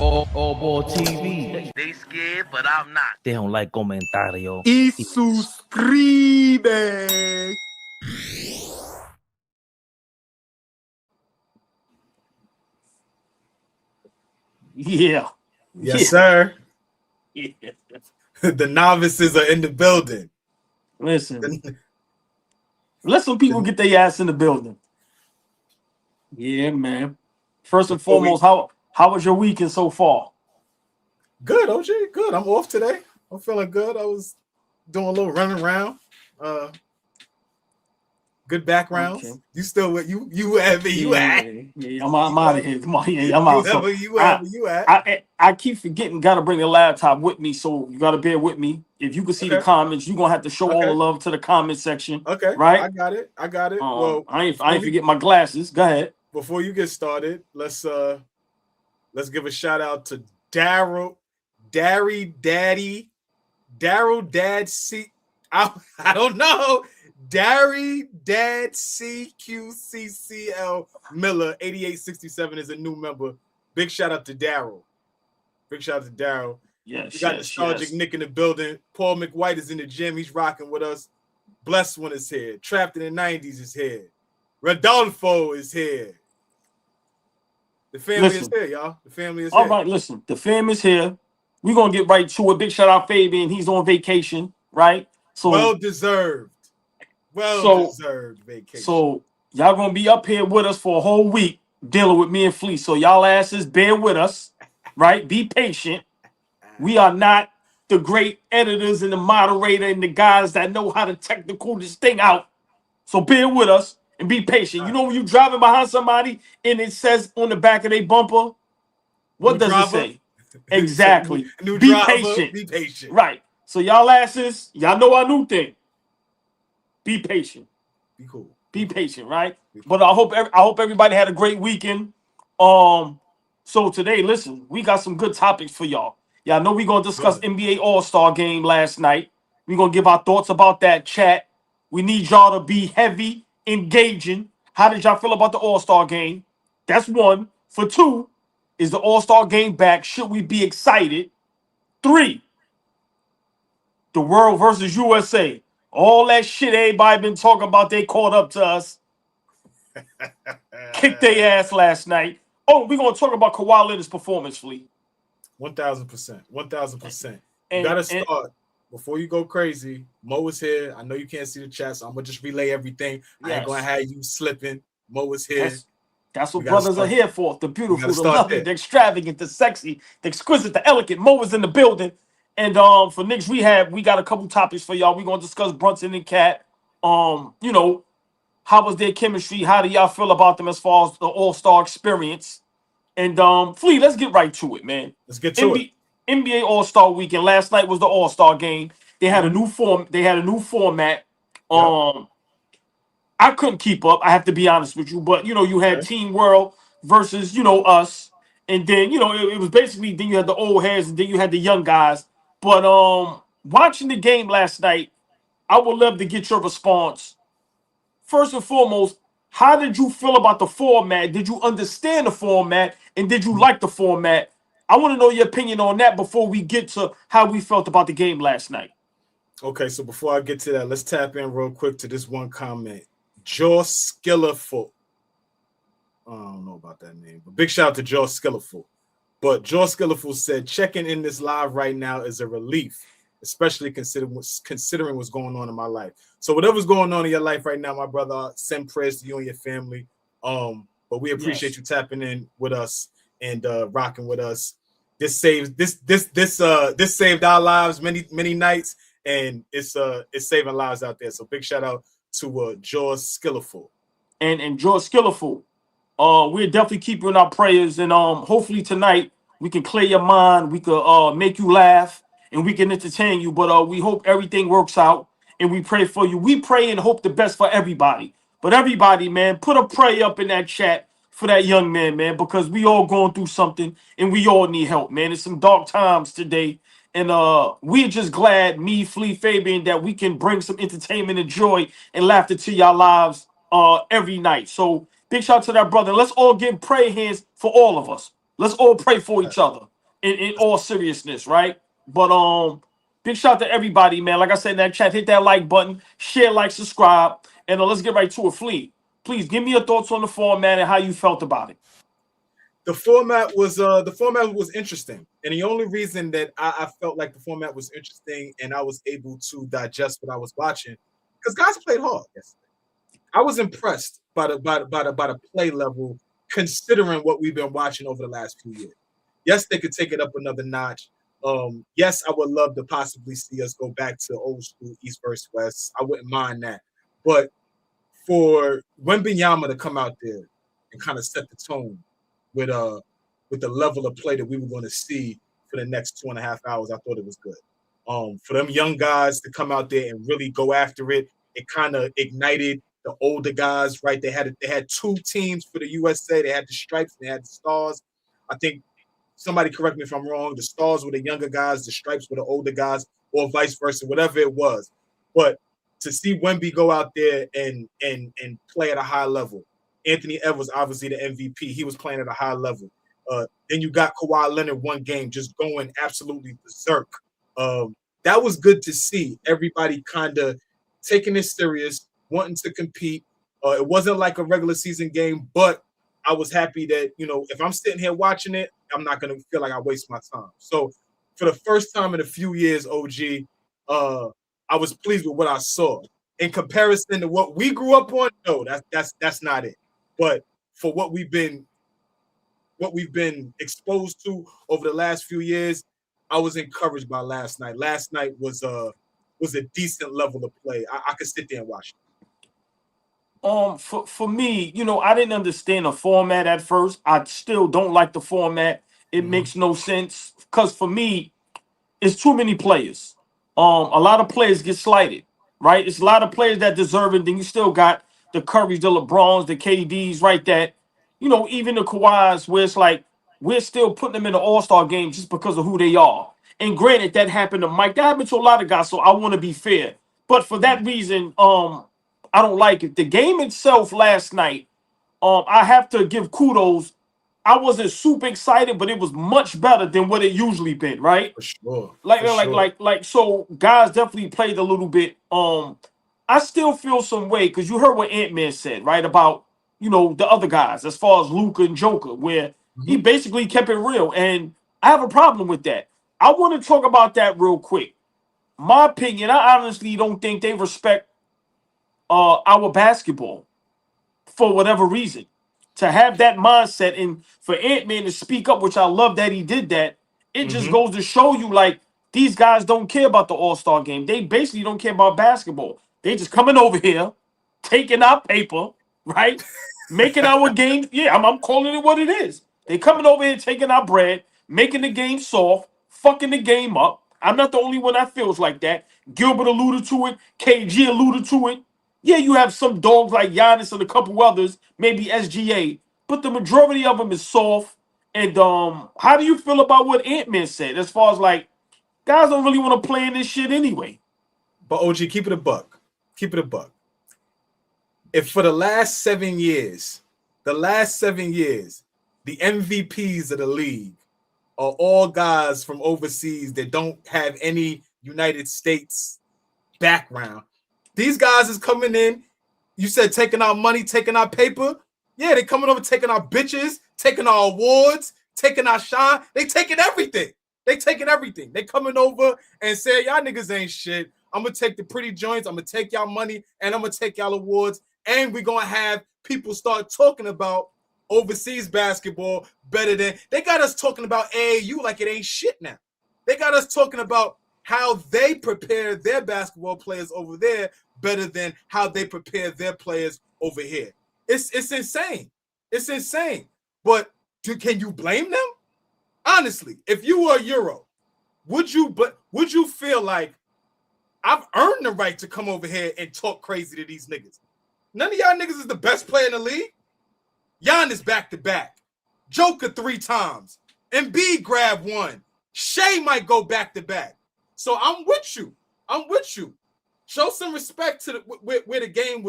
AllBall TV. They scared, but I'm not. They don't like comentario. Y suscribe. Yeah. Yes, sir. Yeah. The novices are in the building. Listen. Let some people get their ass in the building. Yeah, man. First and foremost, how was your weekend so far? Good, OG. Good. I'm off today. I'm feeling good. I was doing a little running around. Good backgrounds. Okay. You still with you at me? You at? Yeah, I'm out of here. Come on, yeah, I'm out. So you at? I keep forgetting. Got to bring the laptop with me, so you got to bear with me. If you can see the comments, you're gonna have to show all the love to the comment section. Okay, right? I got it. Well, I ain't forget my glasses. Go ahead. Before you get started, let's give a shout out to Daryl Dad C. I don't know. Darry Dad CQCCL Miller 8867 is a new member. Big shout out to Daryl. Yes, we got Nostalgic Nick in the building. Paul McWhite is in the gym. He's rocking with us. Blessed One is here. Trapped in the 90s is here. Rodolfo is here. The family is here, y'all. The family is here. All right, listen. The fam is here. We're going to get right to it. Big shout out Fabian. He's on vacation, right? So well-deserved. Well-deserved vacation. So y'all going to be up here with us for a whole week dealing with me and Flea. So y'all asses bear with us, right? Be patient. We are not the great editors and the moderator and the guys that know how to technical this thing out. So bear with us and be patient. You know when you're driving behind somebody and it says on the back of their bumper, what does it say? Exactly. Be patient. Be patient. Right. So y'all asses, y'all know our new thing. Be patient. Be cool. Be patient, right? But I hope everybody had a great weekend. So today, listen, we got some good topics for y'all. Y'all know we're gonna discuss NBA All-Star game last night. We're gonna give our thoughts about that. Chat. We need y'all to be heavy, engaging. How did y'all feel about the All-Star game? That's one. For two, is the All-Star game back? Should we be excited? 3, the world versus USA. All that shit everybody been talking about, they caught up to us. Kicked their ass last night. Oh, we're going to talk about Kawhi Leonard's performance, Flea. 1,000%. 1,000%. You got to start. Before you go crazy, Mo is here. I know you can't see the chat, so I'm going to just relay everything. I ain't going to have you slipping. Mo is here. That's what brothers are here for. The beautiful, the lovely, the extravagant, the sexy, the exquisite, the elegant. Mo is in the building. And for KNICKS Rehab, we got a couple topics for y'all. We're going to discuss Brunson and Cat. You know, how was their chemistry? How do y'all feel about them as far as the All-Star experience? And Flea, let's get right to it, man. Let's get to it. NBA All-Star weekend. Last night was the All-Star game. They had a new format. I couldn't keep up. I have to be honest with you. But, you know, you had Team World versus, you know, us. And then, you know, it was basically, then you had the old heads and then you had the young guys. But watching the game last night, I would love to get your response. First and foremost, how did you feel about the format? Did you understand the format? And did you like the format? I want to know your opinion on that before we get to how we felt about the game last night. Okay, so before I get to that, let's tap in real quick to this one comment. Joe Skilliful. I don't know about that name, but big shout out to Joe Skilliful. But Joe Skilliful said, checking in this live right now is a relief, especially considering what's going on in my life. So whatever's going on in your life right now, my brother, send prayers to you and your family. But we appreciate you tapping in with us and rocking with us. This saved our lives many nights, and it's saving lives out there. So big shout out to George Skilliful. And George Skilliful. We'll definitely keep you in our prayers, and hopefully tonight we can clear your mind, we could make you laugh, and we can entertain you. But we hope everything works out, and we pray for you. We pray and hope the best for everybody. But everybody, man, put a prayer up in that chat for that young man, man, because we all going through something, and we all need help, man. It's some dark times today, and we're just glad, me, Flea, Fabian, that we can bring some entertainment and joy and laughter to y'all lives every night. So big shout out to that brother. Let's all give prayer hands for all of us. Let's all pray for each other. in all seriousness, right? But big shout out to everybody, man. Like I said in that chat, hit that like button, share, like, subscribe, and let's get right to it. Fleet, please give me your thoughts on the format and how you felt about it. The format was interesting, and the only reason that I felt like the format was interesting and I was able to digest what I was watching, because guys played hard yesterday. I was impressed by the play level, considering what we've been watching over the last few years. Yes, they could take it up another notch. Yes, I would love to possibly see us go back to old school East versus West. I wouldn't mind that. But for Wembanyama to come out there and kind of set the tone with the level of play that we were going to see for the next 2.5 hours, I thought it was good. For them young guys to come out there and really go after it, it kind of ignited the older guys, right? They had 2 teams for the USA. They had the Stripes and they had the Stars. I think somebody correct me if I'm wrong. The Stars were the younger guys, the Stripes were the older guys, or vice versa, whatever it was. But to see Wemby go out there and play at a high level, Anthony Edwards, obviously the MVP, he was playing at a high level. Then you got Kawhi Leonard one game just going absolutely berserk. That was good to see. Everybody kind of taking it serious, wanting to compete. It wasn't like a regular season game, but I was happy that, if I'm sitting here watching it, I'm not going to feel like I waste my time. So for the first time in a few years, OG, I was pleased with what I saw. In comparison to what we grew up on, no, that's not it. But for what we've been exposed to over the last few years, I was encouraged by last night. Last night was a decent level of play. I could sit there and watch it. For me, I didn't understand the format at first. I still don't like the format. It makes no sense because for me, it's too many players. A lot of players get slighted, right? It's a lot of players that deserve it. Then you still got the Currys, the LeBrons, the KDs, right? That, even the Kawhis, where it's like we're still putting them in the All-Star game just because of who they are. And granted, that happened to Mike. That happened to a lot of guys, so I want to be fair. But for that reason, I don't like it. The game itself last night, I have to give kudos. I wasn't super excited, but it was much better than what it usually been, right? For sure. So guys definitely played a little bit. I still feel some way because you heard what Ant-Man said, right? About, the other guys as far as Luka and Joker, where he basically kept it real. And I have a problem with that. I want to talk about that real quick. My opinion, I honestly don't think they respect our basketball for whatever reason. To have that mindset and for Ant-Man to speak up, which I love that he did that, it just goes to show you, like, these guys don't care about the All-Star game. They basically don't care about basketball. They just coming over here, taking our paper, right? Making our game. Yeah, I'm calling it what it is. They coming over here, taking our bread, making the game soft, fucking the game up. I'm not the only one that feels like that. Gilbert alluded to it. KG alluded to it. Yeah, you have some dogs like Giannis and a couple others, maybe SGA, but the majority of them is soft. And how do you feel about what Ant-Man said as far as, like, guys don't really want to play in this shit anyway? But OG, keep it a buck. Keep it a buck. If for the last 7 years, the MVPs of the league are all guys from overseas that don't have any United States background. These guys is coming in. You said taking our money, taking our paper. Yeah, they coming over taking our bitches, taking our awards, taking our shine. They taking everything. They coming over and say, y'all niggas ain't shit. I'm going to take the pretty joints. I'm going to take y'all money, and I'm going to take y'all awards. And we're going to have people start talking about overseas basketball better than – they got us talking about AAU like it ain't shit now. They got us talking about how they prepare their basketball players over there better than how they prepare their players over here. It's insane. It's insane. But can you blame them? Honestly, if you were a Euro, would you feel like I've earned the right to come over here and talk crazy to these niggas? None of y'all niggas is the best player in the league. Giannis back-to-back. Joker 3 times. Embiid grab 1. Shea might go back-to-back. So I'm with you. Show some respect to where the game,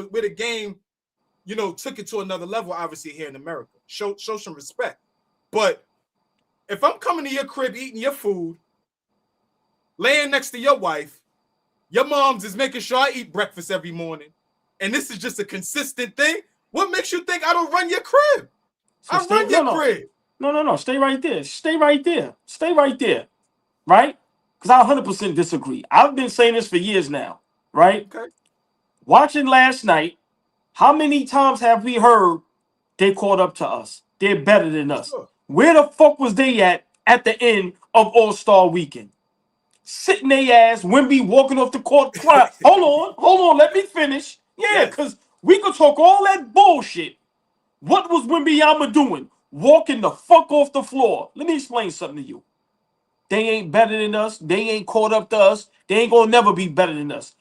took it to another level, obviously, here in America. Show some respect. But if I'm coming to your crib eating your food, laying next to your wife, your mom's is making sure I eat breakfast every morning, and this is just a consistent thing, what makes you think I don't run your crib? So I run your crib. No. Stay right there. Stay right there. Stay right there. Right? Because I 100% disagree. I've been saying this for years now. Right? Okay. Watching last night, how many times have we heard they caught up to us? They're better than us. Sure. Where the fuck was they at the end of All-Star Weekend? Sitting their ass, Wemby walking off the court crying. Hold on, let me finish. Yeah, because we could talk all that bullshit. What was Wembyama doing? Walking the fuck off the floor. Let me explain something to you. They ain't better than us. They ain't caught up to us. They ain't gonna never be better than us.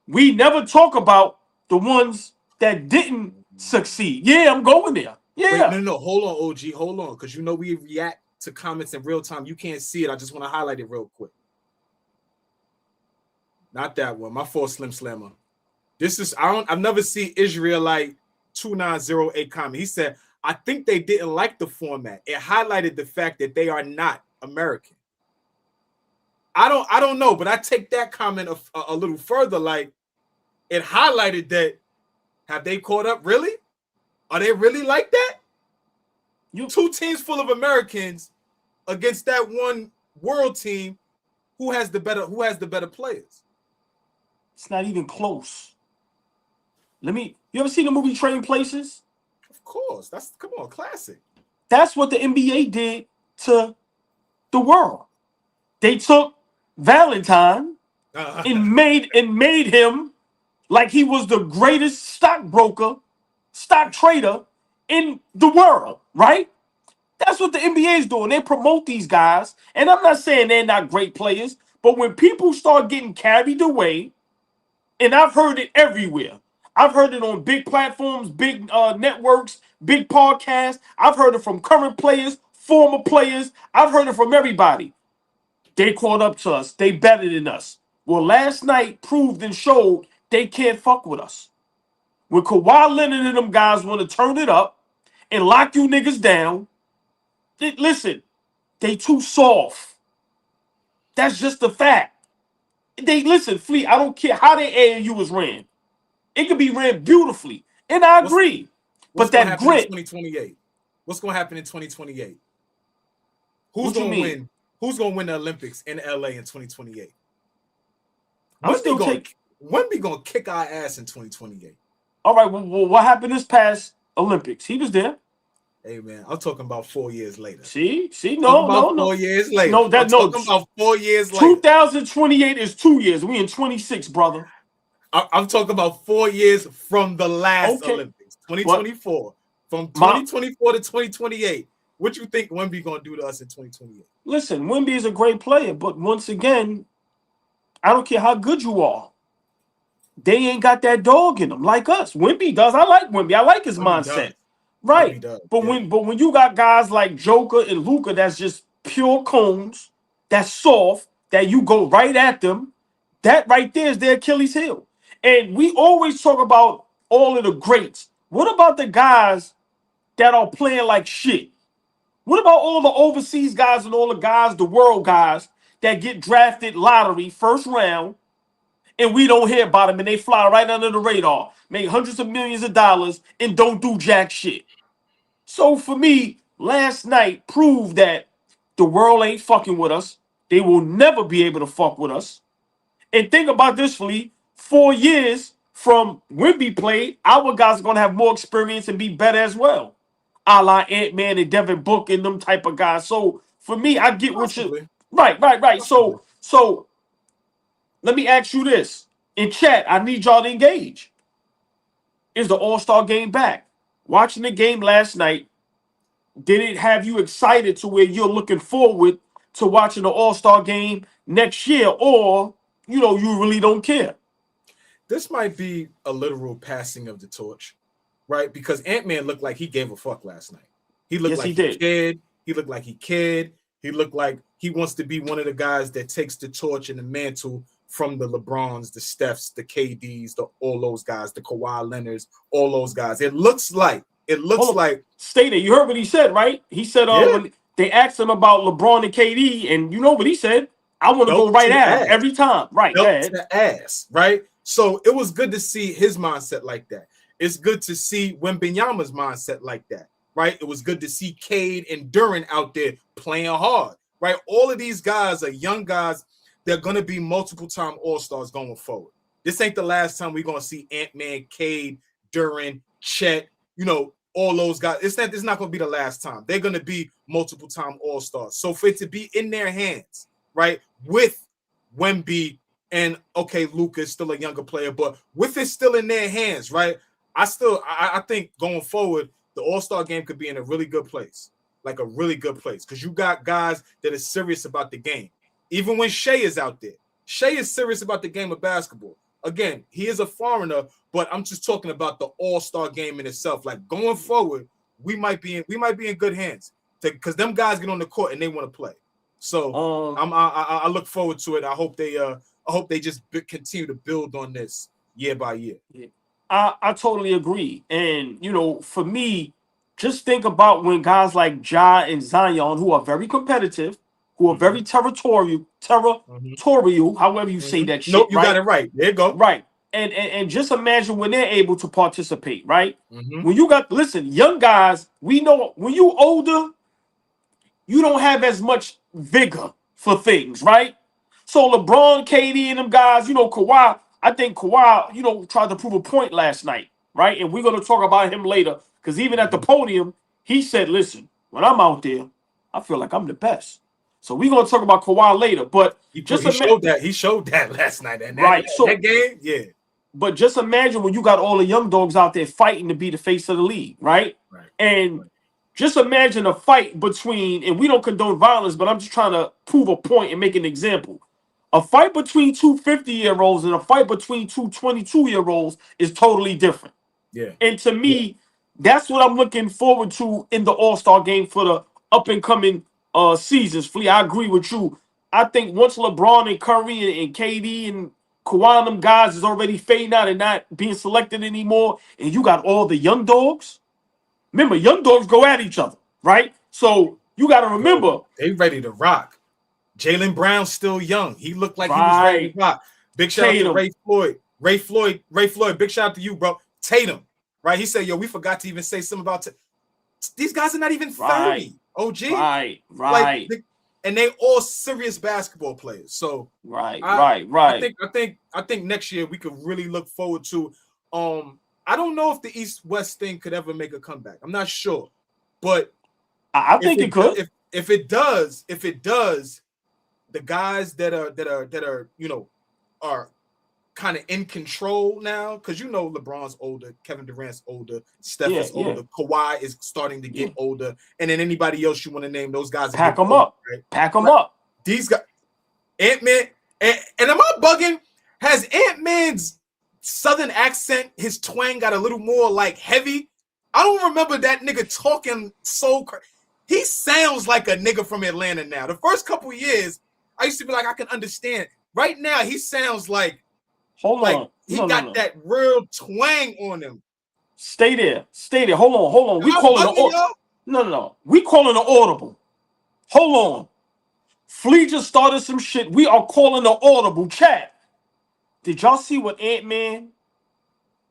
We never talk about the ones that didn't succeed. Yeah, I'm going there. Yeah. Wait, no. Hold on, OG. Hold on. Because you know we react to comments in real time. You can't see it. I just want to highlight it real quick. Not that one. My fault, Slim Slammer. This is I've never seen Israelite 2908 comment. He said, I think they didn't like the format. It highlighted the fact that they are not American. I don't know, but I take that comment a little further. Like, it highlighted that. Have they caught up? Really? Are they really like that? Two teams full of Americans against that one world team who has the better players. It's not even close. You ever seen the movie Trading Places? Of course. Come on, classic. That's what the NBA did to the world. They took Valentine and made him like he was the greatest stock trader in the world, right? That's what the NBA is doing. They promote these guys, and I'm not saying they're not great players, but when people start getting carried away, and I've heard it everywhere. I've heard it on big platforms, big networks, big podcasts. I've heard it from current players, former players. I've heard it from everybody. They caught up to us. They better than us. Well, last night proved and showed they can't fuck with us. When Kawhi Leonard and them guys want to turn it up and lock you niggas down, listen, they too soft. That's just the fact. Listen, Fleet, I don't care how they AAU was ran. It could be ran beautifully. And I agree. But that grit. 2028? What's going to happen in 2028? Who's going to win? Who's going to win the Olympics in LA in 2028? Wemby going to kick our ass in 2028. All right, well, what happened this past Olympics? He was there. Hey, man, I'm talking about 4 years later. See, no. 4 years later. No, talking about 4 years later. 2028 is 2 years. We in 26, brother. I'm talking about 4 years from the last Olympics, 2024. What? From 2024 to 2028. What you think Wemby going to do to us in 2028? Listen, Wemby is a great player, but once again, I don't care how good you are. They ain't got that dog in them like us. Wemby does. I like Wemby. I like his mindset. Right. But when you got guys like Joker and Luka that's just pure cones, that's soft, that you go right at them, that right there is their Achilles heel. And we always talk about all of the greats. What about the guys that are playing like shit? What about all the overseas guys and all the guys, the world guys, that get drafted lottery first round, and we don't hear about them, and they fly right under the radar, make hundreds of millions of dollars, and don't do jack shit? So for me, last night proved that the world ain't fucking with us. They will never be able to fuck with us. And think about this, Flea. 4 years from Wemby played, our guys are going to have more experience and be better as well. A la Ant-Man and Devin Book and them type of guys. So for me, I get what you... Right. So let me ask you this. In chat, I need y'all to engage. Is the All-Star game back? Watching the game last night, did it have you excited to where you're looking forward to watching the All-Star game next year, or, you really don't care? This might be a literal passing of the torch, right? Because Ant-Man looked like he gave a fuck last night. He looked like he cared. He looked like he cared. He looked like he wants to be one of the guys that takes the torch and the mantle from the LeBrons, the Stephs, the KDs, all those guys, the Kawhi Leonards, all those guys. It looks like. Stay there. You heard what he said, right? He said, they asked him about LeBron and KD, and you know what he said? I want to go right at him every time. Right, go ahead. To ass, right? So it was good to see his mindset like that. It's good to see Wembanyama's mindset like that, right? It was good to see Cade and Durant out there playing hard, right? All of these guys are young guys. They're going to be multiple-time All-Stars going forward. This ain't the last time we're going to see Ant-Man, Cade, Durant, Chet, you know, all those guys. It's not going to be the last time. They're going to be multiple-time All-Stars. So for it to be in their hands, right, with Wemby and, okay, Luka is still a younger player, but with it still in their hands, right, I think going forward, the All-Star game could be in a really good place, like a really good place, because you got guys that are serious about the game. Even when Shea is out there, Shea is serious about the game of basketball. Again, he is a foreigner, but I'm just talking about the All-Star game in itself. Like going forward, we might be in good hands because them guys get on the court and they want to play. So I look forward to it. I hope they just continue to build on this year by year. Yeah. I totally agree. And, you know, for me, just think about when guys like Ja and Zion, who are very competitive, who are very territorial, however you say that shit. Nope, you right? got it right. There you go. Right. And just imagine when they're able to participate, right? When you got, listen, young guys, we know when you older, you don't have as much vigor for things, right? So LeBron, KD, and them guys, you know, Kawhi, I think Kawhi, you know, tried to prove a point last night, right? And we're going to talk about him later because even at the podium, he said, listen, when I'm out there, I feel like I'm the best. So we're going to talk about Kawhi later, but he showed that last night. And that game, yeah. But just imagine when you got all the young dogs out there fighting to be the face of the league, right? And just imagine a fight between, and we don't condone violence, but I'm just trying to prove a point and make an example. A fight between two 50-year-olds and a fight between two 22-year-olds is totally different. Yeah. And to me, that's what I'm looking forward to in the All-Star game for the up-and-coming seasons. Flea, I agree with you. I think once LeBron and Curry and KD and Kawhi and them guys is already fading out and not being selected anymore, and you got all the young dogs. Remember, young dogs go at each other, right? So you got to remember. They ready to rock. Jaylen Brown's still young. He looked like he was ready to rock. Big shout out to Ray Floyd. Ray Floyd, big shout out to you, bro. Tatum, right? He said, yo, we forgot to even say something about these guys are not even 30. OG. Right. Like, and they all serious basketball players. So I think next year we could really look forward to. I don't know if the East-West thing could ever make a comeback. I'm not sure, but I think it could. If it does, the guys that are you know are kind of in control now because you know LeBron's older, Kevin Durant's older, Steph is older, Kawhi is starting to get older, and then anybody else you want to name, those guys pack them up, right? Pack them up. These guys, Ant-Man, and am I bugging? Has Ant-Man's Southern accent, his twang got a little more like heavy? I don't remember that nigga talking so crazy. He sounds like a nigga from Atlanta now. The first couple years, I used to be like, I can understand. Right now, he sounds like he got that real twang on him. Stay there. Hold on. We calling no. We calling an audible. Hold on. Flea just started some shit. We are calling an audible. Chat. Did y'all see what Ant-Man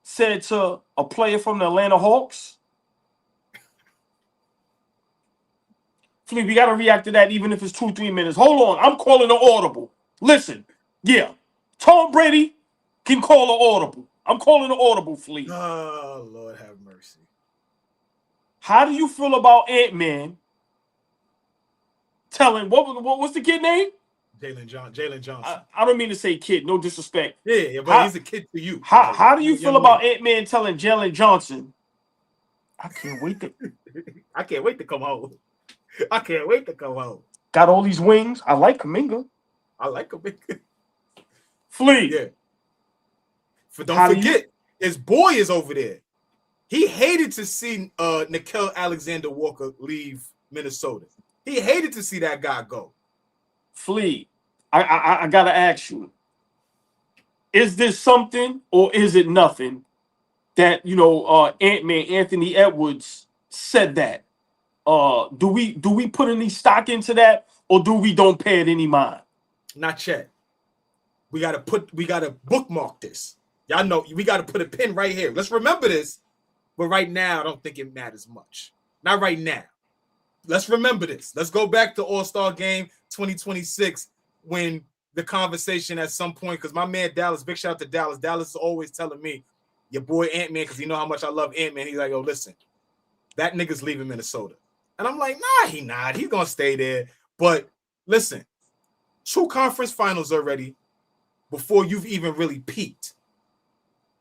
said to a player from the Atlanta Hawks? Flea, we got to react to that even if it's 2-3 minutes. Hold on. I'm calling an audible. Listen. Yeah. Tom Brady can call an audible. I'm calling an audible, Flea. Oh, Lord have mercy. How do you feel about Ant-Man telling, what's the kid name? Jalen Johnson. I don't mean to say kid, no disrespect. Yeah, but he's a kid to you. How do you feel about Ant-Man telling Jalen Johnson, I can't wait to come home. I can't wait to come home. Got all these wings. I like Kuminga. Flea. Yeah. Don't forget, his boy is over there. He hated to see Nickeil Alexander-Walker leave Minnesota. He hated to see that guy go. Flea, I gotta ask you, is this something or is it nothing that, you know, Ant-Man, Anthony Edwards said that Do we put any stock into that, or do we don't pay it any mind? Not yet. We gotta bookmark this. Y'all know we gotta put a pin right here. Let's remember this. But right now, I don't think it matters much. Not right now. Let's remember this. Let's go back to All-Star Game 2026 when the conversation at some point, because my man Dallas, big shout out to Dallas. Dallas is always telling me, your boy Ant-Man, because you know how much I love Ant-Man. He's like, yo, listen, that nigga's leaving Minnesota. And I'm like, nah, he not. He's going to stay there. But listen, 2 conference finals already before you've even really peaked.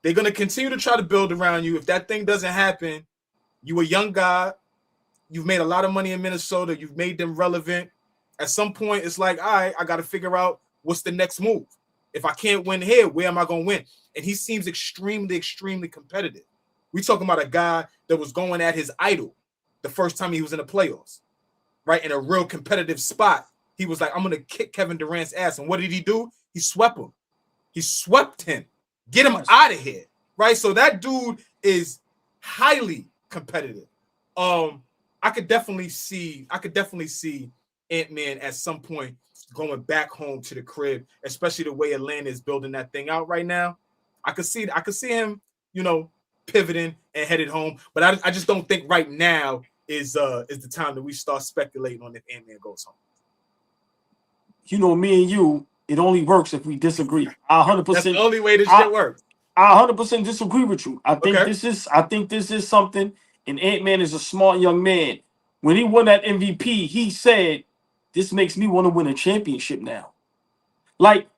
They're going to continue to try to build around you. If that thing doesn't happen, you a young guy. You've made a lot of money in Minnesota. You've made them relevant. At some point, it's like, all right, I got to figure out what's the next move. If I can't win here, where am I going to win? And he seems extremely, extremely competitive. We talking about a guy that was going at his idol the first time he was in the playoffs, right? In a real competitive spot. He was like, I'm going to kick Kevin Durant's ass. And what did he do? He swept him. He swept him. Get him out of here, right? So that dude is highly competitive. I could definitely see Ant-Man at some point going back home to the crib, especially the way Atlanta is building that thing out right now. I could see him, pivoting and headed home. But I just don't think right now is the time that we start speculating on if Ant-Man goes home. Me and you, it only works if we disagree. 100%. That's the only way this shit works. I 100% disagree with you. I think this is something, and Ant-Man is a smart young man. When he won that MVP, he said, this makes me want to win a championship now. Like,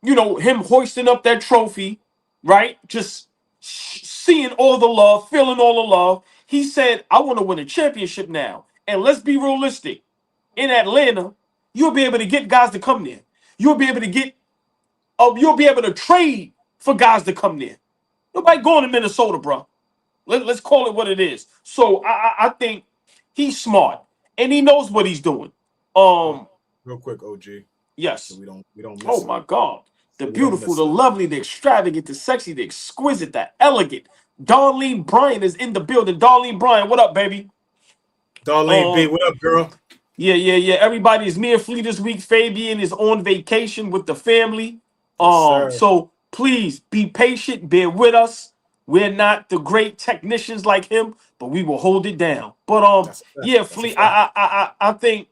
him hoisting up that trophy, right? Just seeing all the love, feeling all the love. He said, I want to win a championship now. And let's be realistic. In Atlanta, you'll be able to get guys to come there. You'll be able to trade for guys to come there. Nobody going to Minnesota, bro. Let's call it what it is. So I think he's smart and he knows what he's doing. Real quick, OG. Yes. So we don't miss Oh it. my God. The So beautiful, the lovely, the extravagant, the sexy, the exquisite, the elegant. Darlene Bryan is in the building. Darlene Bryan, what up, baby? Darlene B, what up, girl? Yeah. Everybody is me and Flea this week. Fabian is on vacation with the family. Yes, So please be patient, bear with us. We're not the great technicians like him, but we will hold it down. But yeah, Flea, I think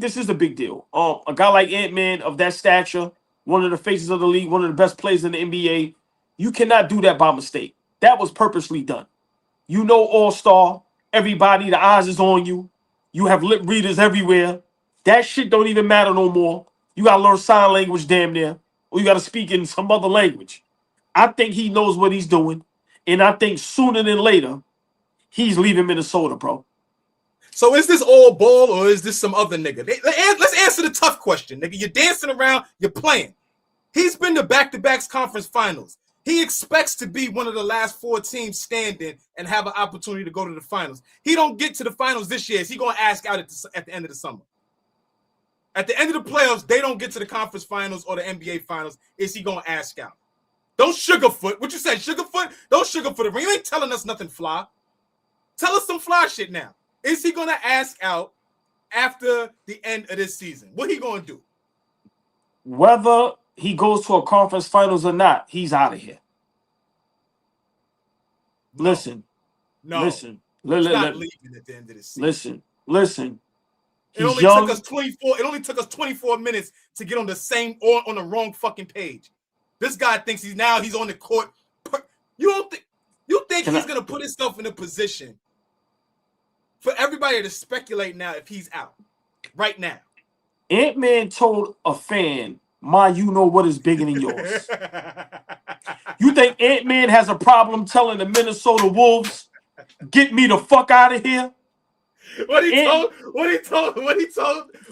this is a big deal. A guy like Ant-Man of that stature, one of the faces of the league, one of the best players in the NBA, you cannot do that by mistake. That was purposely done. All-star, everybody, the eyes is on you. You have lip readers everywhere. That shit don't even matter no more. You got to learn sign language damn near, or you got to speak in some other language. I think he knows what he's doing, and I think sooner than later, he's leaving Minnesota, bro. So is this all ball or is this some other nigga? Let's answer the tough question, nigga. You're dancing around, you're playing. He's been to back-to-backs conference finals. He expects to be one of the last 4 teams standing and have an opportunity to go to the finals. He don't get to the finals this year. Is he going to ask out at the end of the summer? At the end of the playoffs, they don't get to the conference finals or the NBA finals. Is he going to ask out? Don't sugarfoot. What you said, sugarfoot? Don't sugarfoot it. You ain't telling us nothing fly. Tell us some fly shit now. Is he going to ask out after the end of this season? What he going to do? Whether he goes to a conference finals or not, he's out of here. No. Listen. He's not leaving at the end of this season. Listen. It only took us 24 minutes to get on the wrong fucking page. This guy thinks he's on the court. You think he's going to put himself in a position for everybody to speculate now if he's out right now? Ant-Man told a fan, what is bigger than yours. You think Ant-Man has a problem telling the Minnesota Wolves, get me the fuck out of here? What he told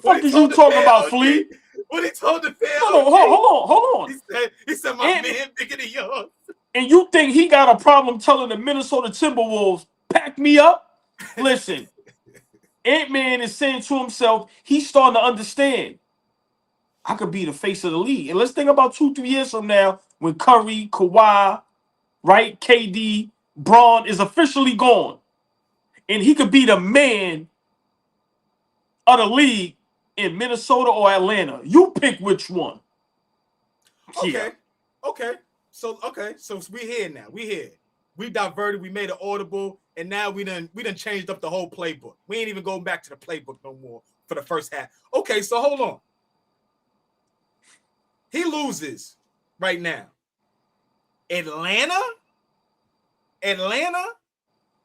Fuck is you talking about, Flea? What he told the fan? Hold on. He said my man bigger than yours. And you think he got a problem telling the Minnesota Timberwolves, pack me up? Listen, Ant-Man is saying to himself, he's starting to understand. I could be the face of the league. And let's think about 2-3 years from now when Curry, Kawhi, right, KD, Braun is officially gone. and he could be the man of the league in Minnesota or Atlanta. You pick which one. Okay. Yeah. Okay. So we here now. We here. We diverted. We made it audible, and now we done changed up the whole playbook. We ain't even going back to the playbook no more for the first half. Okay, so hold on. He loses right now. Atlanta,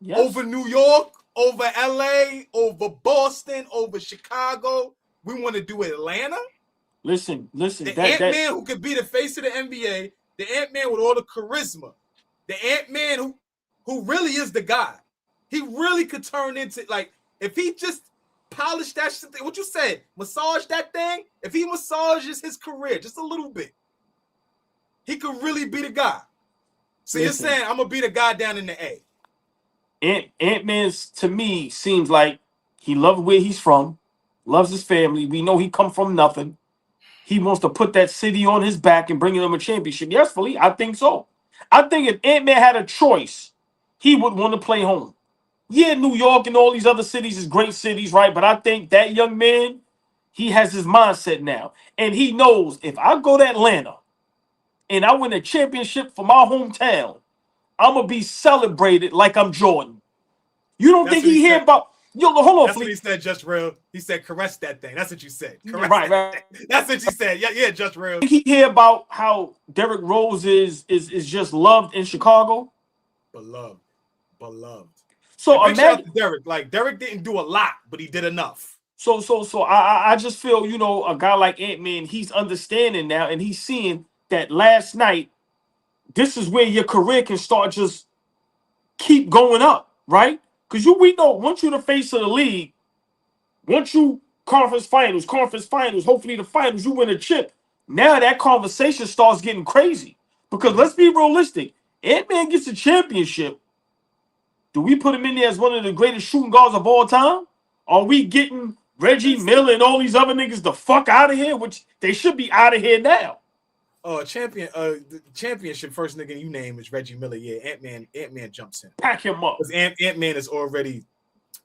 Yes. over New York, over LA, over Boston, over Chicago. We want to do Atlanta. Listen. The Ant-Man who could be the face of the NBA, the Ant-Man with all the charisma, the Ant-Man who really is the guy. He really could turn into, like, if he just polished that shit, what you said, massage that thing, if he massages his career just a little bit, he could really be the guy. So you're saying I'm going to be the guy down in the A. Ant-Man, to me, seems like he loves where he's from, loves his family. We know he come from nothing. He wants to put that city on his back and bring them a championship. Yes, Philly, I think so. I think if Ant-Man had a choice, he would want to play home. Yeah, New York and all these other cities is great cities, right? But I think that young man, he has his mindset now. And he knows if I go to Atlanta and I win a championship for my hometown, I'm going to be celebrated like I'm Jordan. You don't think he hear about... Yo, hold on, That's what he said, Just Real. He said, caress that thing. That's what you said. Caress right. That's what you said. Yeah, Just Real. He hear about how Derrick Rose is just loved in Chicago? Beloved. So imagine, shout out to imagine... Derrick. Derrick didn't do a lot, but he did enough. So I just feel, you know, a guy like Ant-Man, he's understanding now, and he's seeing that last night, this is where your career can start just keep going up, right? Because we know once you're the face of the league, once you conference finals, hopefully the finals, you win a chip. Now that conversation starts getting crazy. Because let's be realistic. Ant-Man gets a championship. Do we put him in there as one of the greatest shooting guards of all time? Are we getting Reggie Miller and all these other niggas the fuck out of here? Which they should be out of here now. The championship first nigga you name is Reggie Miller. Yeah, Ant-Man jumps in. Pack him up. Because Ant-Man is already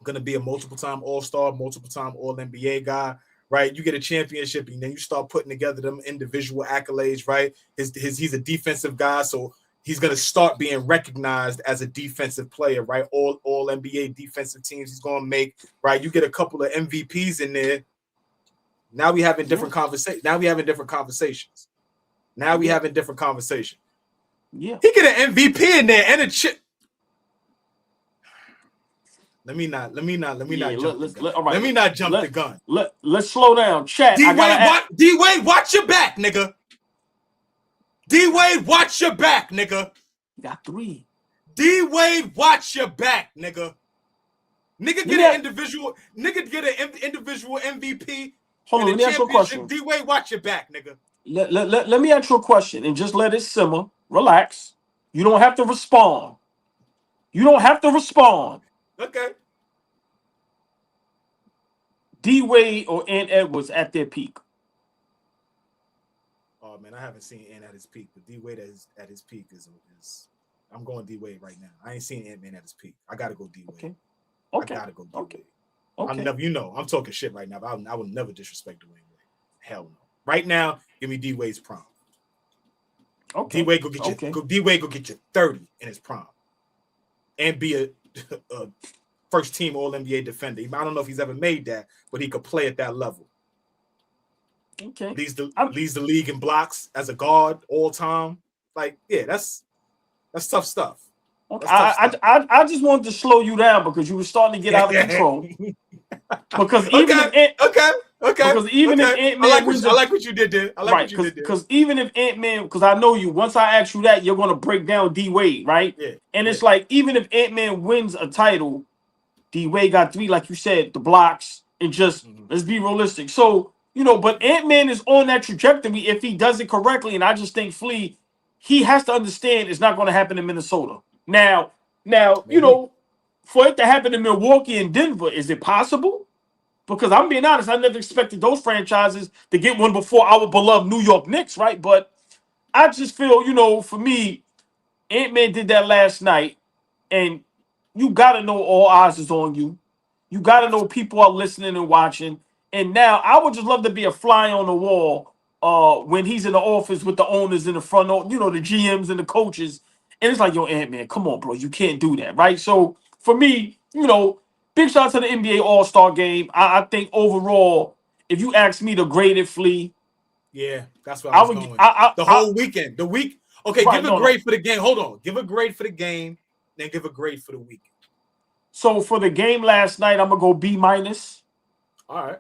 gonna be a multiple-time All-Star, multiple-time All-NBA guy, right? You get a championship, and then you start putting together them individual accolades, right? He's a defensive guy, so he's gonna start being recognized as a defensive player, right? All NBA defensive teams he's gonna make, right? You get a couple of MVPs in there. Now we having different conversations. Now we having different conversations. Yeah. He get an MVP in there and a chip. Let me not jump the gun. Let's slow down. Chat. D-Wade, watch your back, nigga. D-Wade, watch your back, nigga. You got 3. D-Wade, watch your back, nigga. Nigga get an individual MVP. Hold on, let me ask you a question. D-Wade, watch your back, nigga. Let me ask you a question and just let it simmer. Relax. You don't have to respond. Okay. D-Wade or Ant Edwards at their peak? Oh man, I haven't seen Ant at his peak, but D-Wade at his peak is I'm going D-Wade right now. I ain't seen Ant-Man at his peak. I gotta go D-Wade. Okay. I gotta go D-Wade. Okay. I'm talking shit right now, but I would never disrespect Dwayne Wade. Hell no. Right now, give me D-Wade's prime. Okay. D-Wade go get you 30 in his prime. And be a first team All-NBA defender. I don't know if he's ever made that, but he could play at that level. Okay. Leads the league in blocks as a guard all time. Like, yeah, that's tough stuff. Okay. I just wanted to slow you down because you were starting to get out of control. Because even if Ant-Man I like what you did there. Because even if Ant-Man, because I know you, once I ask you that, you're gonna break down D-Wade, right? Yeah. And it's like, even if Ant-Man wins a title, D-Wade got 3, like you said, the blocks, and just let's be realistic. So, but Ant-Man is on that trajectory if he does it correctly. And I just think Flea, he has to understand it's not going to happen in Minnesota. Now, for it to happen in Milwaukee and Denver, is it possible? Because I'm being honest, I never expected those franchises to get one before our beloved New York Knicks, right? But I just feel, for me, Ant-Man did that last night, and you gotta know all eyes is on you. You gotta know people are listening and watching. And now I would just love to be a fly on the wall when he's in the office with the owners in the front, you know, the GMs and the coaches. And it's like, yo, Ant-Man, come on, bro. You can't do that, right? So for me, you know, big shout out to the NBA All-Star game. I think overall, if you ask me to grade it, Flea. Yeah, that's what I was going. The whole weekend. The week. Okay, right, give a grade for the game. Hold on. Give a grade for the game, then give a grade for the weekend. So for the game last night, I'm going to go B-. All right.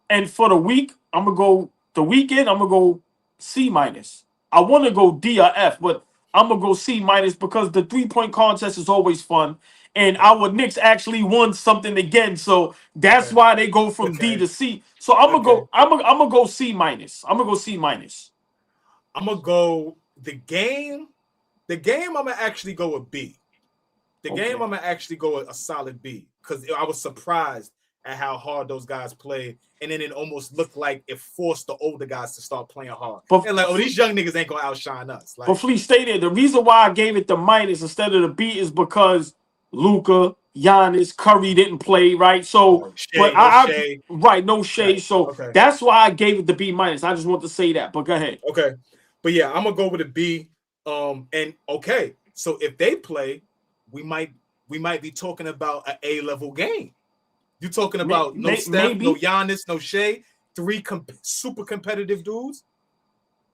And for the week, I'm going to go the weekend, I'm going to go C-. I want to go D or F, but I'm going to go C- because the three-point contest is always fun. And our Knicks actually won something again, so that's why they go from D to C. So I'm gonna go. I'm gonna go C-. I'm gonna go C-. I'm gonna go the game. The game I'm gonna actually go with B. The game I'm gonna actually go with a solid B because I was surprised at how hard those guys played, and then it almost looked like it forced the older guys to start playing hard. And like, oh, these young niggas ain't gonna outshine us. Like, but Flea stated the reason why I gave it the minus instead of the B is because Luka, Giannis, Curry didn't play, right? So, but no shade. Right. So that's why I gave it the B-. I just want to say that. But go ahead. Okay, but yeah, I'm gonna go with a B. And okay, so if they play, we might be talking about an A-level game. You're talking about no Steph, no Giannis, no Shea, three super competitive dudes.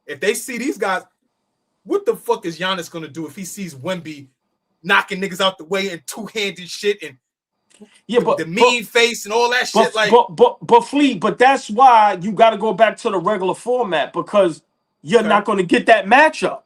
If they see these guys, what the fuck is Giannis gonna do if he sees Wemby knocking niggas out the way and two-handed shit and but the mean face and all that shit? But Flea, but that's why you got to go back to the regular format because you're not going to get that matchup.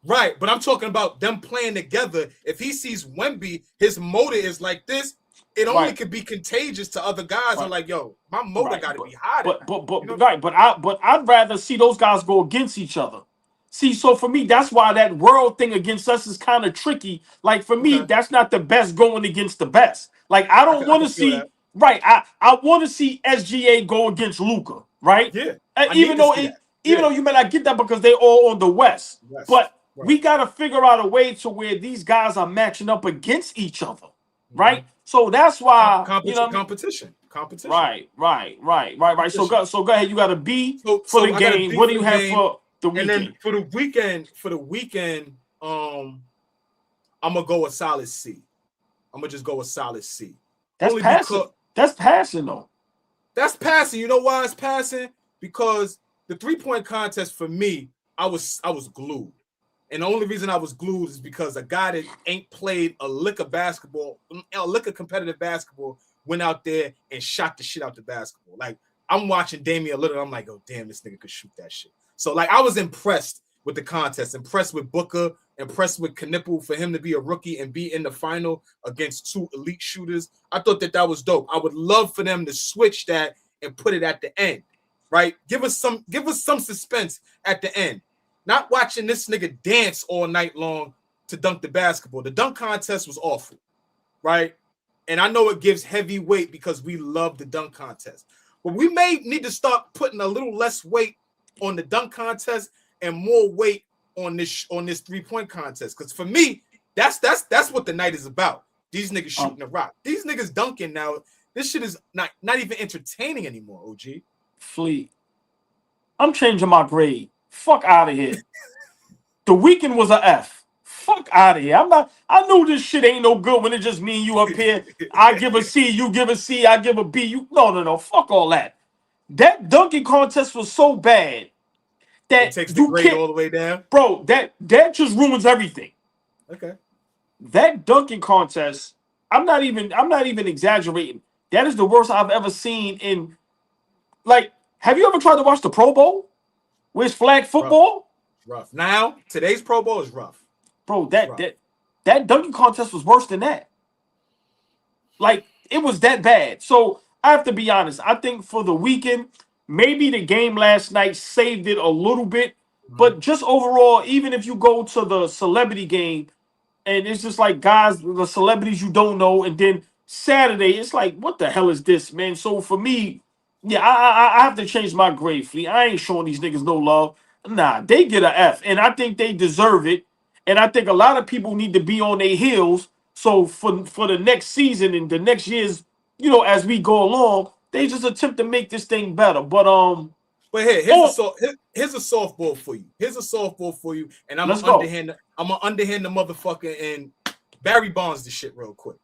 Right, but I'm talking about them playing together. If he sees Wemby, his motor is like this. It only could be contagious to other guys. Are like, yo, my motor got to be hot. But I'd rather see those guys go against each other. See, so for me, that's why that world thing against us is kind of tricky. Like for me, that's not the best going against the best. Like I don't want to see that. Right. I want to see SGA go against Luka. Right. Yeah. Even though you may not get that because they're all on the West, but we got to figure out a way to where these guys are matching up against each other. Right. So that's why competition. Right. So go ahead. You got a B for the game. What do you have for the weekend? And then for the weekend, I'm gonna go a solid C. I'm gonna just go a solid C. That's passing. That's passing though. That's passing. You know why it's passing? Because the 3-point contest for me, I was glued. And the only reason I was glued is because a guy that ain't played a lick of competitive basketball went out there and shot the shit out the basketball. Like, I'm watching Damian Lillard. I'm like, oh, damn, this nigga could shoot that shit. So, like, I was impressed with the contest, impressed with Booker, impressed with Knipple for him to be a rookie and be in the final against two elite shooters. I thought that was dope. I would love for them to switch that and put it at the end, right? Give us some suspense at the end. Not watching this nigga dance all night long to dunk the basketball. The dunk contest was awful, right? And I know it gives heavy weight because we love the dunk contest. But we may need to start putting a little less weight on the dunk contest and more weight on this 3-point contest. Because for me, that's what the night is about. These niggas shooting the rock. These niggas dunking now. This shit is not even entertaining anymore, OG. Flea, I'm changing my grade. Fuck out of here. The weekend was a F. Fuck out of here. I know this shit ain't no good when it's just me and you up here. I give a C, you give a C, I give a B. No. Fuck all that. That dunking contest was so bad that it takes the grade all the way down. Bro, that just ruins everything. Okay. That dunking contest, I'm not even exaggerating. That is the worst I've ever seen in, like, have you ever tried to watch the Pro Bowl? Where's flag football? Rough. Now, today's Pro Bowl is rough. Bro, that dunking contest was worse than that. Like, it was that bad. So, I have to be honest. I think for the weekend, maybe the game last night saved it a little bit. But just overall, even if you go to the celebrity game, and it's just like guys, the celebrities you don't know, and then Saturday, it's like, what the hell is this, man? So, for me, yeah, I have to change my grade, Flea. I ain't showing these niggas no love. Nah, they get an F, and I think they deserve it. And I think a lot of people need to be on their heels So for the next season and the next years, you know, as we go along, they just attempt to make this thing better. But here's a softball for you. Here's a softball for you, and I'm let's gonna go. underhand the motherfucker and Barry Bonds the shit real quick.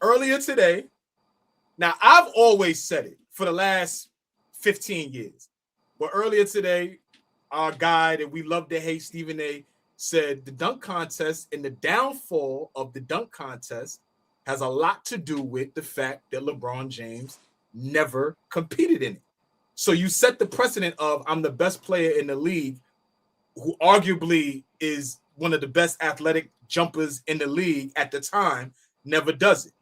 Earlier today, now I've always said it for the last 15 years, but earlier today, our guy that we love to hate, Stephen A, said the dunk contest and the downfall of the dunk contest has a lot to do with the fact that LeBron James never competed in it. So you set the precedent of I'm the best player in the league, who arguably is one of the best athletic jumpers in the league at the time, never does it.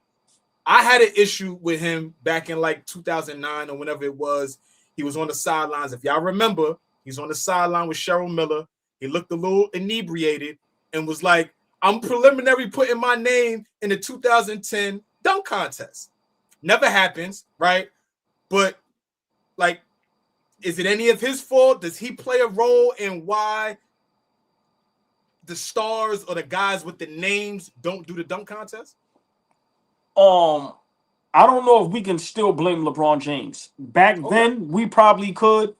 I had an issue with him back in like 2009 or whenever it was. He was on the sidelines. If y'all remember, he's on the sideline with Cheryl Miller. He looked a little inebriated and was like, I'm preliminary putting my name in the 2010 dunk contest. Never happens, right? But, like, is it any of his fault? Does he play a role in why the stars or the guys with the names don't do the dunk contest? I don't know if we can still blame LeBron James. Back then, we probably could,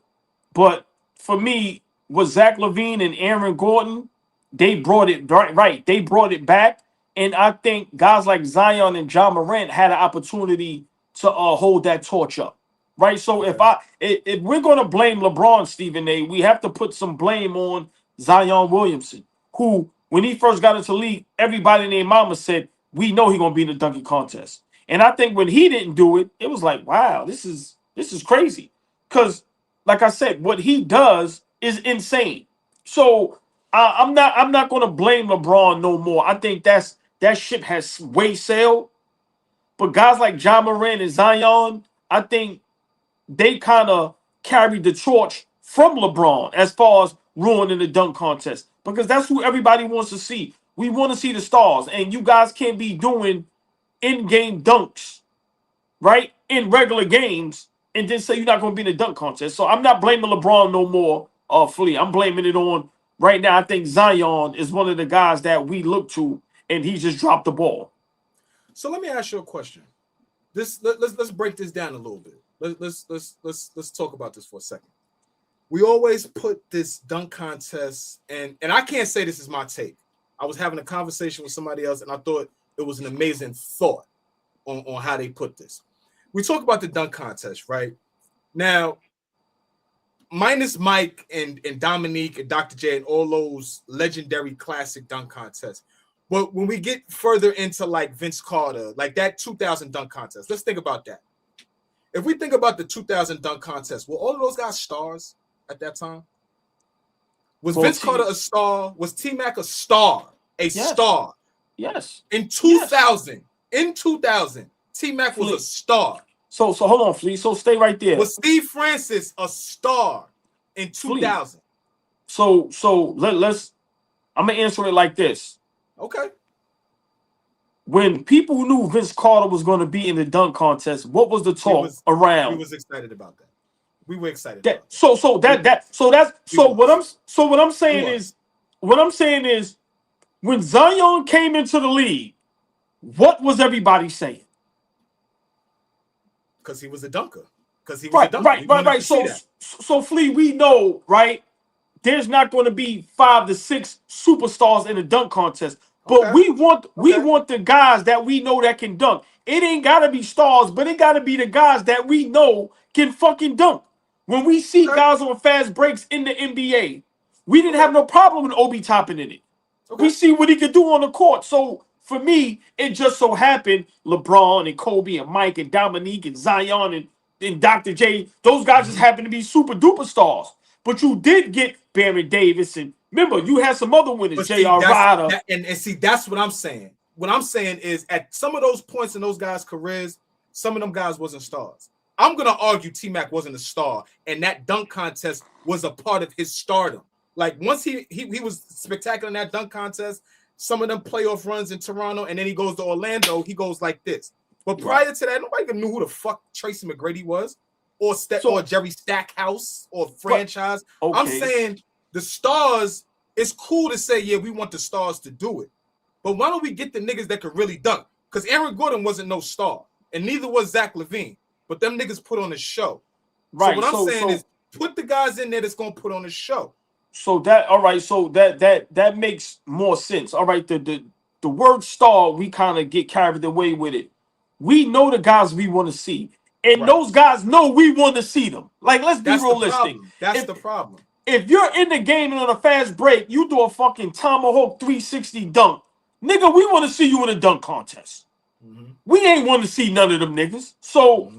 but for me, with Zach LaVine and Aaron Gordon, they brought it right. They brought it back, and I think guys like Zion and John Morant had an opportunity to hold that torch up, right? So if we're gonna blame LeBron, Stephen A, we have to put some blame on Zion Williamson, who when he first got into the league, everybody named Mama said we know he's gonna be in the dunking contest. And I think when he didn't do it, it was like, wow, this is crazy. Because, like I said, what he does is insane. So I'm not gonna blame LeBron no more. I think that ship has way sailed. But guys like John Morant and Zion, I think they kind of carried the torch from LeBron as far as ruining the dunk contest. Because that's who everybody wants to see. We want to see the stars. And you guys can't be doing in-game dunks, right, in regular games, and then say you're not going to be in the dunk contest. So I'm not blaming LeBron no more, Flea. I'm blaming it on, right now, I think Zion is one of the guys that we look to, and he just dropped the ball. So let me ask you a question. Let's break this down a little bit. Let's talk about this for a second. We always put this dunk contest, and I can't say this is my take. I was having a conversation with somebody else, and I thought it was an amazing thought on how they put this. We talk about the dunk contest, right? Now, minus Mike and Dominique and Dr. J and all those legendary classic dunk contests. But when we get further into like Vince Carter, like that 2000 dunk contest, let's think about that. If we think about the 2000 dunk contest, were all of those guys stars at that time? Was Vince Carter a star? Was T-Mac a star? Star? Yes. In 2000, T-Mac was a star. So hold on, Flea. So stay right there. Was Steve Francis a star in 2000? So let's. I'm gonna answer it like this. Okay. When people knew Vince Carter was going to be in the dunk contest, what was the talk around? We was excited about that. We were excited. What I'm saying is, when Zion came into the league, what was everybody saying? Because he was a dunker. Because he was a dunker. Right. So Flea, we know, right? There's not going to be 5 to 6 superstars in the dunk contest, but we want the guys that we know that can dunk. It ain't got to be stars, but it got to be the guys that we know can fucking dunk. When we see guys on fast breaks in the NBA, we didn't have no problem with Obi Toppin in it. We see what he could do on the court. So for me, it just so happened LeBron and Kobe and Mike and Dominique and Zion and Dr. J, those guys just happen to be super duper stars. But you did get Baron Davis, and remember, you had some other winners, J.R. Ryder. And see, that's what I'm saying. What I'm saying is, at some of those points in those guys' careers, some of them guys wasn't stars. I'm going to argue T-Mac wasn't a star, and that dunk contest was a part of his stardom. Like, once he was spectacular in that dunk contest, some of them playoff runs in Toronto, and then he goes to Orlando, he goes like this. But prior to that, nobody even knew who the fuck Tracy McGrady was, or Jerry Stackhouse, or franchise. I'm saying the stars, it's cool to say, yeah, we want the stars to do it. But why don't we get the niggas that could really dunk? Because Aaron Gordon wasn't no star, and neither was Zach LaVine. But them niggas put on a show. Right. So what I'm saying is put the guys in there that's gonna put on a show. So that all right. So that makes more sense. All right. The word star, we kind of get carried away with it. We know the guys we want to see, and those guys know we want to see them. Like, let's be realistic. That's the problem. If you're in the game and on a fast break, you do a fucking tomahawk 360 dunk, nigga. We want to see you in a dunk contest. We ain't want to see none of them niggas. So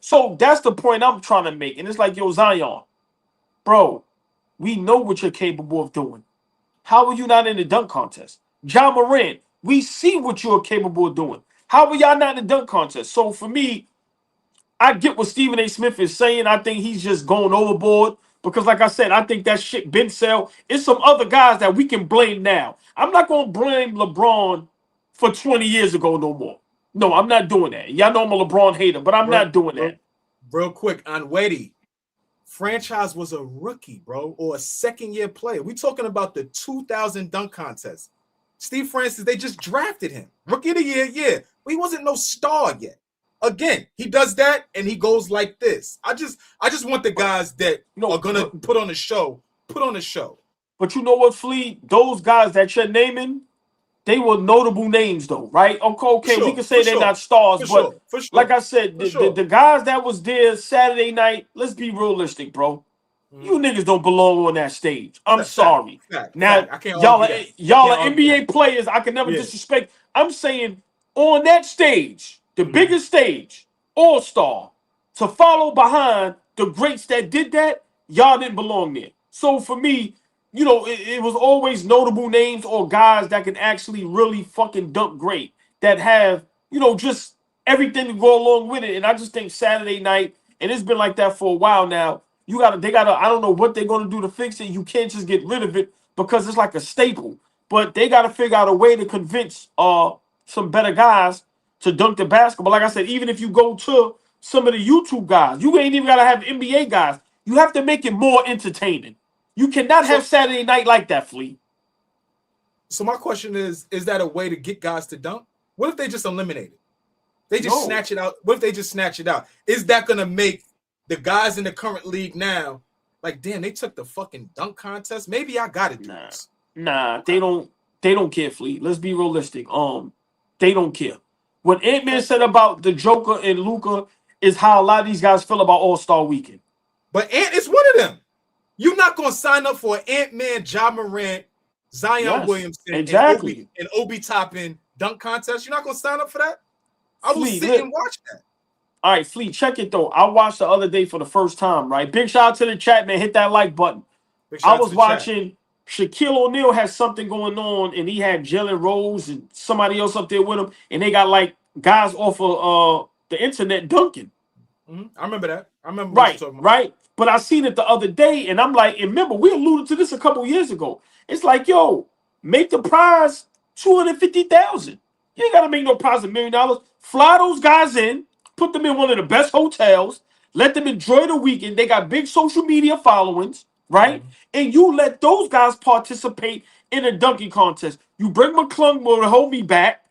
so that's the point I'm trying to make, and it's like, yo, Zion, bro, we know what you're capable of doing. How are you not in the dunk contest? John Morant, we see what you're capable of doing. How are y'all not in the dunk contest? So for me, I get what Stephen A. Smith is saying. I think he's just going overboard because, like I said, I think that shit been sell. It's some other guys that we can blame now. I'm not going to blame LeBron for 20 years ago no more. No, I'm not doing that. Y'all know I'm a LeBron hater, but I'm not doing that. Real quick, on Weddy, franchise was a rookie, bro, or a second-year player. We talking about the 2000 dunk contest. Steve Francis, they just drafted him. Rookie of the year, yeah. But he wasn't no star yet. Again, he does that and he goes like this. I just want the guys that are gonna put on a show. Put on a show. But you know what, Flea? Those guys that you're naming, they were notable names, though, right? Okay, we can say they're not stars, but like I said, the guys that was there Saturday night, let's be realistic, bro. You niggas don't belong on that stage. I'm sorry. Now, y'all are NBA players. I can never disrespect. I'm saying on that stage, the biggest stage, All-Star, to follow behind the greats that did that, y'all didn't belong there. So for me, you know, it was always notable names or guys that can actually really fucking dunk great, that have, you know, just everything to go along with it. And I just think Saturday night, and it's been like that for a while now, they gotta, I don't know what they're gonna do to fix it. You can't just get rid of it because it's like a staple. But they gotta figure out a way to convince some better guys to dunk the basketball. Like I said, even if you go to some of the YouTube guys, you ain't even gotta have NBA guys. You have to make it more entertaining. You cannot have Saturday night like that, Flea. So my question is that a way to get guys to dunk? What if they just eliminate it? They just snatch it out. What if they just snatch it out? Is that going to make the guys in the current league now like, damn, they took the fucking dunk contest? Maybe I got it. Nah, they don't care, Flea. Let's be realistic. They don't care. What Ant-Man said about the Joker and Luka is how a lot of these guys feel about All-Star Weekend. But Ant is one of them. You're not going to sign up for an Ant-Man, Ja Morant, Zion Williamson, and Obi Toppin dunk contest. You're not going to sign up for that? I will sit and watch that. All right, Fleet, check it, though. I watched the other day for the first time, right? Big shout out to the chat, man. Hit that like button. I was watching Shaquille O'Neal has something going on, and he had Jalen Rose and somebody else up there with him, and they got, like, guys off of the internet dunking. I remember that. I remember what you're talking about. Right. But I seen it the other day, and I'm like, and remember, we alluded to this a couple years ago. It's like, yo, make the prize $250,000. You ain't got to make no prize $1 million. Fly those guys in, put them in one of the best hotels, let them enjoy the weekend. They got big social media followings, right? And you let those guys participate in a dunking contest. You bring McClung to hold me back,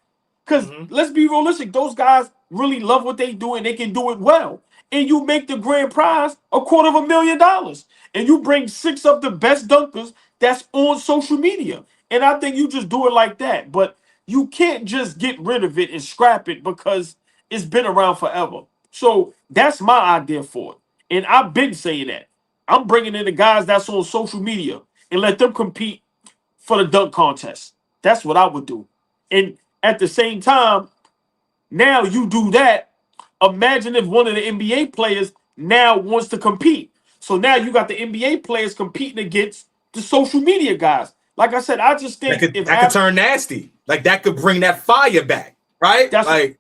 because let's be realistic, those guys really love what they do, and they can do it well. And you make the grand prize $250,000. And you bring 6 of the best dunkers that's on social media. And I think you just do it like that. But you can't just get rid of it and scrap it because it's been around forever. So that's my idea for it. And I've been saying that. I'm bringing in the guys that's on social media and let them compete for the dunk contest. That's what I would do. And at the same time, now you do that. Imagine if one of the NBA players now wants to compete. So now you got the NBA players competing against the social media guys. Like I said, I just think that could turn nasty. Like that could bring that fire back, right? That's like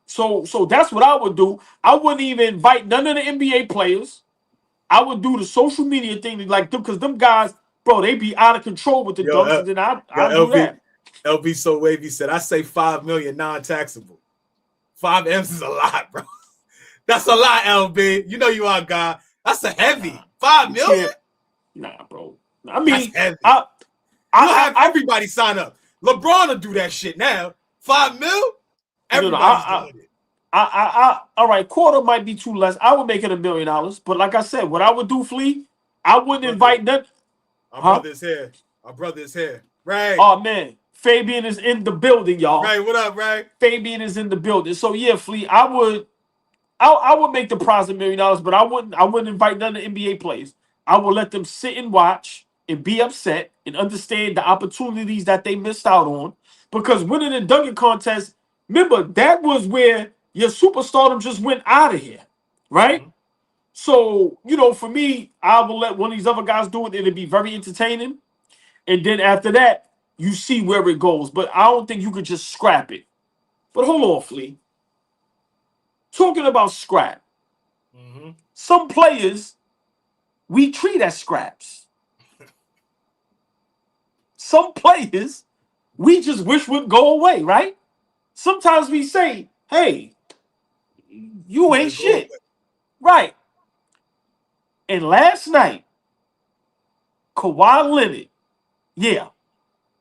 so that's what I would do. I wouldn't even invite none of the NBA players. I would do the social media thing, like them, because them guys, bro, they be out of control with the dunks. And then I do that. LB So Wavy said, I say $5 million non-taxable. 5 M's is a lot, bro. That's a lot, LB. You know you are, guy. That's a heavy. 5 million? Nah, bro. I mean, I have everybody sign up. LeBron will do that shit now. $5 million. Everybody's doing it. All right, quarter might be too less. I would make it $1 million. But like I said, what I would do, Flea, I wouldn't invite none. Our brother is here. Our brother is here. Right. Oh man, Fabian is in the building, y'all. Right, what up, right? Fabian is in the building. So yeah, Flea, I would make the prize $1 million, but I wouldn't invite none of the NBA players. I would let them sit and watch and be upset and understand the opportunities that they missed out on. Because winning the dunking contest, remember, that was where your superstardom just went out of here, right? Mm-hmm. So, for me, I will let one of these other guys do it. It'll be very entertaining. And then after that, you see where it goes. But I don't think you could just scrap it. But hold on, Flea. Talking about scrap. Mm-hmm. Some players we treat as scraps. Some players we just wish would go away, right? Sometimes we say, hey, you ain't shit. Right. And last night, Kawhi Leonard, yeah,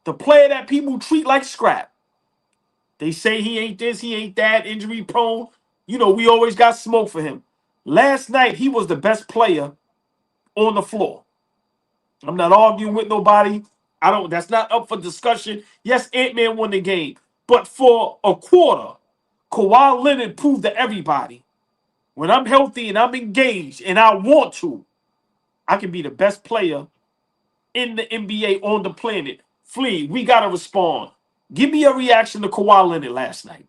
the player that people treat like scrap. They say he ain't this, he ain't that, injury prone. We always got smoke for him. Last night, he was the best player on the floor. I'm not arguing with nobody. That's not up for discussion. Yes, Ant-Man won the game. But for a quarter, Kawhi Leonard proved to everybody, when I'm healthy and I'm engaged and I want to, I can be the best player in the NBA on the planet. Flea, we got to respond. Give me a reaction to Kawhi Leonard last night.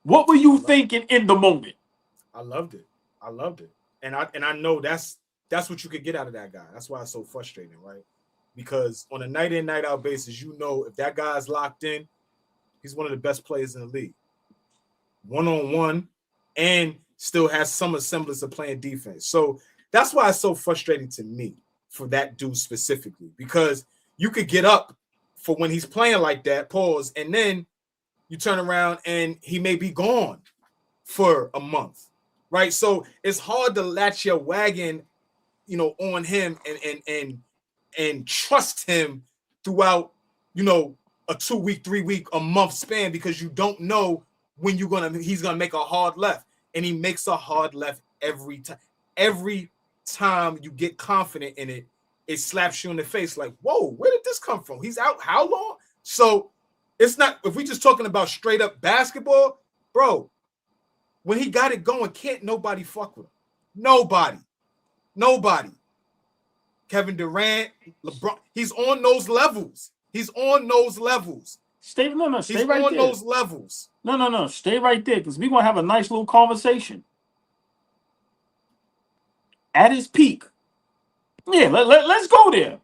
What were you thinking in the moment? I loved it. And I know that's what you could get out of that guy. That's why it's so frustrating, right? Because on a night in, night out basis, if that guy's locked in, he's one of the best players in the league. One-on-one, and still has some semblance of playing defense. So that's why it's so frustrating to me for that dude specifically, because you could get up for when he's playing like that, pause, and then you turn around and he may be gone for a month, right? So it's hard to latch your wagon, on him and trust him throughout, a 2-week, 3-week, a month span, because you don't know when he's gonna make a hard left, and he makes a hard left every time. Every time you get confident in it, it slaps you in the face like, whoa, where did this come from? He's out how long? So it's not, if we just talking about straight up basketball, bro, when he got it going, can't nobody fuck with him. Nobody. Kevin Durant, LeBron, he's on those levels. Stay right there. He's on those levels. No. Stay right there, because we're going to have a nice little conversation. At his peak. Yeah, let's go there.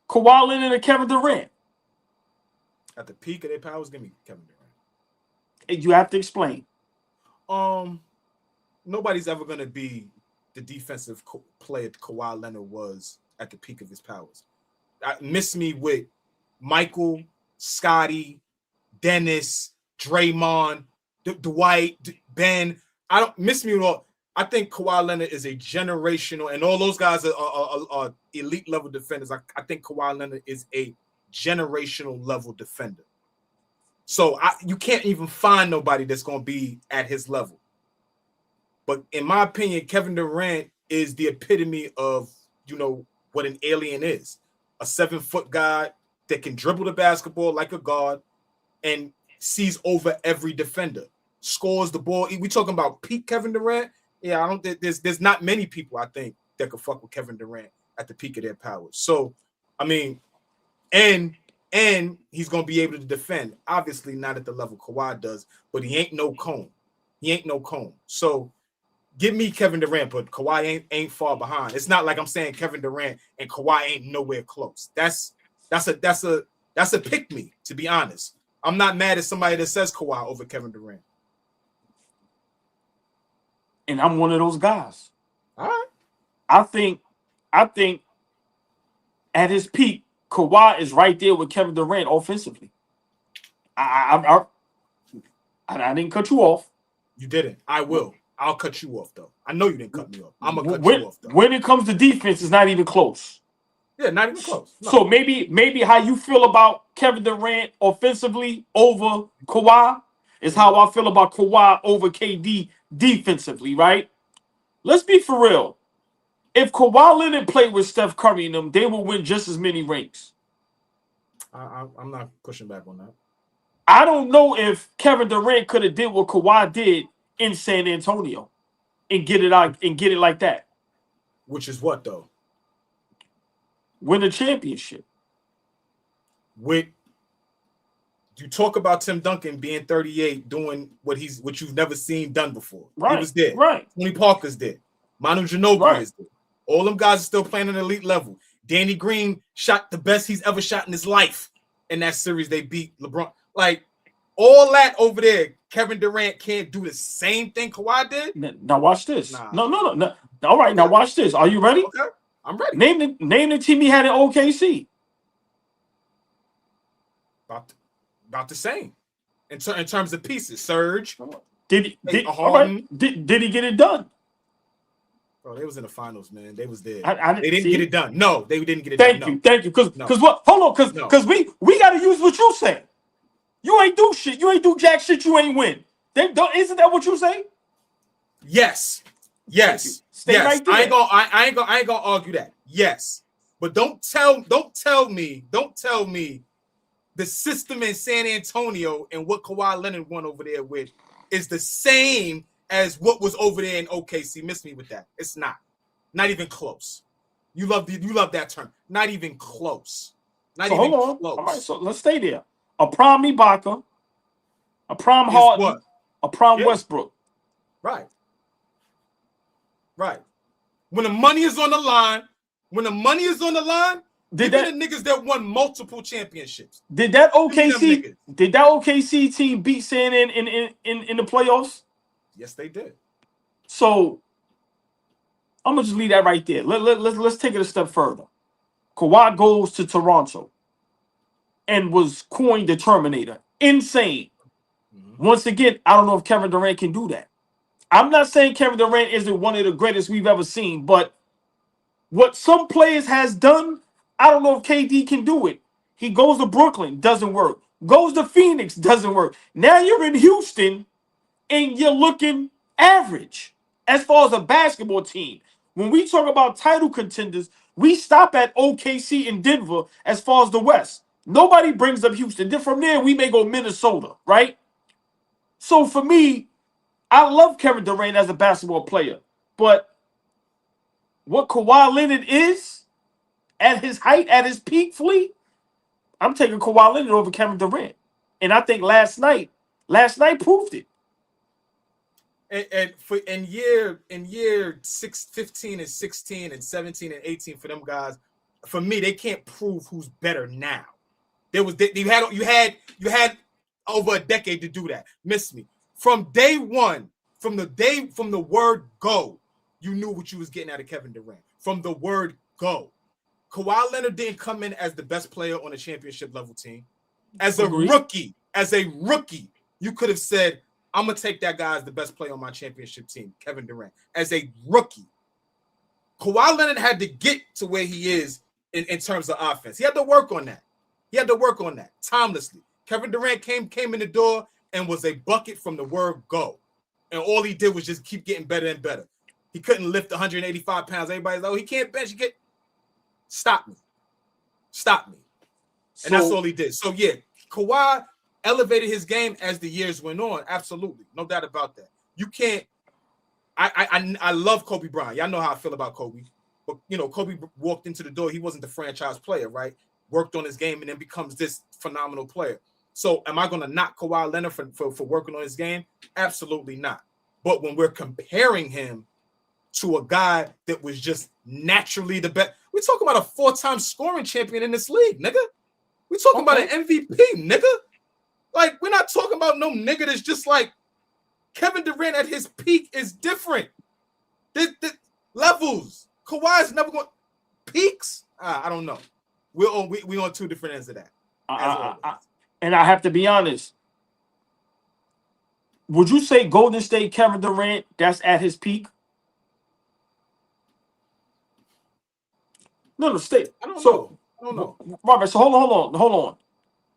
Kawhi Leonard and Kevin Durant. At the peak of their powers, give me Kevin Durant. And you have to explain. Nobody's ever going to be the defensive player Kawhi Leonard was at the peak of his powers. Miss me with Michael, Scotty, Dennis, Draymond, Dwight, Ben. I don't miss me with all. I think Kawhi Leonard is a generational, and all those guys are elite level defenders. I think Kawhi Leonard is a generational level defender. So you can't even find nobody that's going to be at his level. But in my opinion, Kevin Durant is the epitome of, what an alien is. A 7-foot guy that can dribble the basketball like a guard and sees over every defender, scores the ball. We talking about peak Kevin Durant. Yeah, I don't think there's not many people, I think, that could fuck with Kevin Durant at the peak of their powers. So, I mean, and he's going to be able to defend. Obviously not at the level Kawhi does, but he ain't no cone. So give me Kevin Durant, but Kawhi ain't far behind. It's not like I'm saying Kevin Durant and Kawhi ain't nowhere close. That's a pick me, to be honest. I'm not mad at somebody that says Kawhi over Kevin Durant. And I'm one of those guys. All right. I think at his peak, Kawhi is right there with Kevin Durant offensively. I didn't cut you off. You didn't. I will. I'll cut you off, though. I know you didn't cut me off. I'm going to cut you off, though. When it comes to defense, it's not even close. Yeah, not even close. No. So maybe how you feel about Kevin Durant offensively over Kawhi is how I feel about Kawhi over KD defensively, right? Let's be for real. If Kawhi Leonard played with Steph Curry and them, they will win just as many rings. I'm not pushing back on that. I don't know if Kevin Durant could have did what Kawhi did in San Antonio and get it out and get it like that. Which is what though? Win a championship. With you talk about Tim Duncan being 38, doing what you've never seen done before. Right. He was there. Right. Tony Parker's there. Manu Ginobili is there. All them guys are still playing at an elite level. Danny Green shot the best he's ever shot in his life in that series. They beat LeBron. Like all that over there, Kevin Durant can't do the same thing Kawhi did. Now watch this. Nah. No. All right, now watch this. Are you ready? Okay, I'm ready. Name the team he had in OKC. About the same in terms of pieces. Serge. Did he get it done? Bro, they was in the finals, man. They was there. They didn't get it done. No, they didn't get it done. Thank you. Because what? Hold on, because we got to use what you say. You ain't do shit. You ain't do jack shit. You ain't win. Isn't that what you say? Yes. Stay right there. I ain't gonna argue that. Yes, but don't tell me the system in San Antonio and what Kawhi Leonard won over there with is the same as what was over there in OKC. Miss me with that. It's not even close. You love that term. Not even close. Close. All right, so let's stay there. A prime Ibaka, a prime Harden, a prime Westbrook. Right. When the money is on the line, the niggas that won multiple championships. Did that OKC team beat San in the playoffs? Yes, they did. So I'm gonna just leave that right there. Let's take it a step further. Kawhi goes to Toronto and was coined the Terminator. Insane. Once again, I don't know if Kevin Durant can do that. I'm not saying Kevin Durant isn't one of the greatest we've ever seen, but what some players has done, I don't know if KD can do it. He goes to Brooklyn, doesn't work. Goes to Phoenix, doesn't work. Now you're in Houston, and you're looking average as far as a basketball team. When we talk about title contenders, we stop at OKC and Denver as far as the West. Nobody brings up Houston. Then from there, we may go Minnesota, right? So for me, I love Kevin Durant as a basketball player, but what Kawhi Leonard is at his height, at his peak fleet, I'm taking Kawhi Leonard over Kevin Durant. And I think last night proved it. And in year 15 and 16 and 17 and 18 for them guys, for me, they can't prove who's better now. You had over a decade to do that. Miss me. From day one, from the word go, you knew what you was getting out of Kevin Durant. From the word go. Kawhi Leonard didn't come in as the best player on a championship level team. As a rookie, you could have said, I'm going to take that guy as the best player on my championship team, Kevin Durant. As a rookie, Kawhi Leonard had to get to where he is in terms of offense. He had to work on that. Timelessly. Kevin Durant came in the door and was a bucket from the word go. And all he did was just keep getting better and better. He couldn't lift 185 pounds. Everybody's like, oh, he can't bench. Stop me. And that's all he did. So, yeah, Kawhi elevated his game as the years went on. Absolutely. No doubt about that. You can't – I love Kobe Bryant. Y'all know how I feel about Kobe. But, Kobe walked into the door. He wasn't the franchise player, right? Worked on his game and then becomes this phenomenal player. So am I going to knock Kawhi Leonard for working on his game? Absolutely not. But when we're comparing him to a guy that was just naturally the best, we're talking about a 4-time scoring champion in this league, nigga. We're talking about an MVP, nigga. Like, we're not talking about no nigga that's just like Kevin Durant at his peak is different. The levels. Kawhi's never going peaks. I don't know. We're on two different ends of that. And I have to be honest. Would you say Golden State Kevin Durant that's at his peak? No, stay. I don't So, know. I don't know. Robert, so hold on.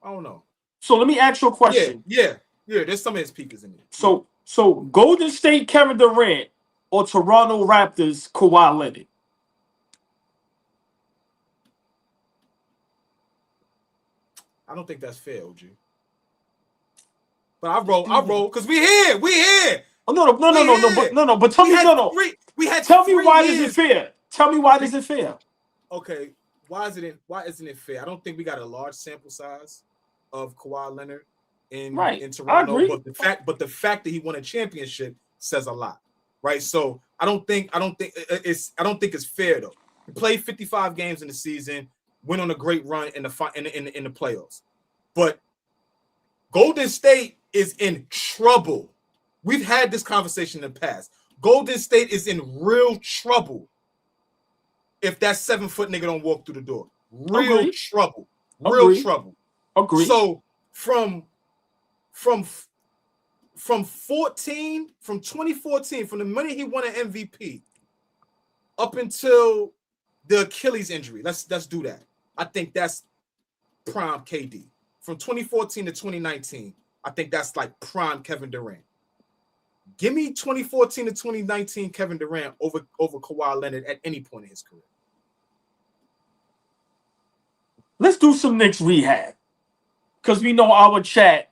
I don't know. So let me ask you a question. Yeah. There's some of his peakers in it. So Golden State, Kevin Durant, or Toronto Raptors, Kawhi Leonard? I don't think that's fair, OG. But I roll, because we here. Oh, no. But tell me, We had tell me why years. is it fair? Tell me why is it fair? Okay, why isn't it fair? I don't think we got a large sample size of Kawhi Leonard in Toronto. I agree. But the fact that he won a championship says a lot, right? So I don't think it's fair though. He played 55 games in the season, went on a great run in the playoffs, but Golden State is in trouble. We've had this conversation in the past. Golden State is in real trouble if that 7-foot nigga don't walk through the door. Real trouble. Agree. So from 2014, from the minute he won an MVP up until the Achilles injury, let's do that. I think that's prime KD. From 2014 to 2019, I think that's like prime Kevin Durant. Give me 2014 to 2019 Kevin Durant over Kawhi Leonard at any point in his career. Let's do some Knicks rehab. Because we know our chat,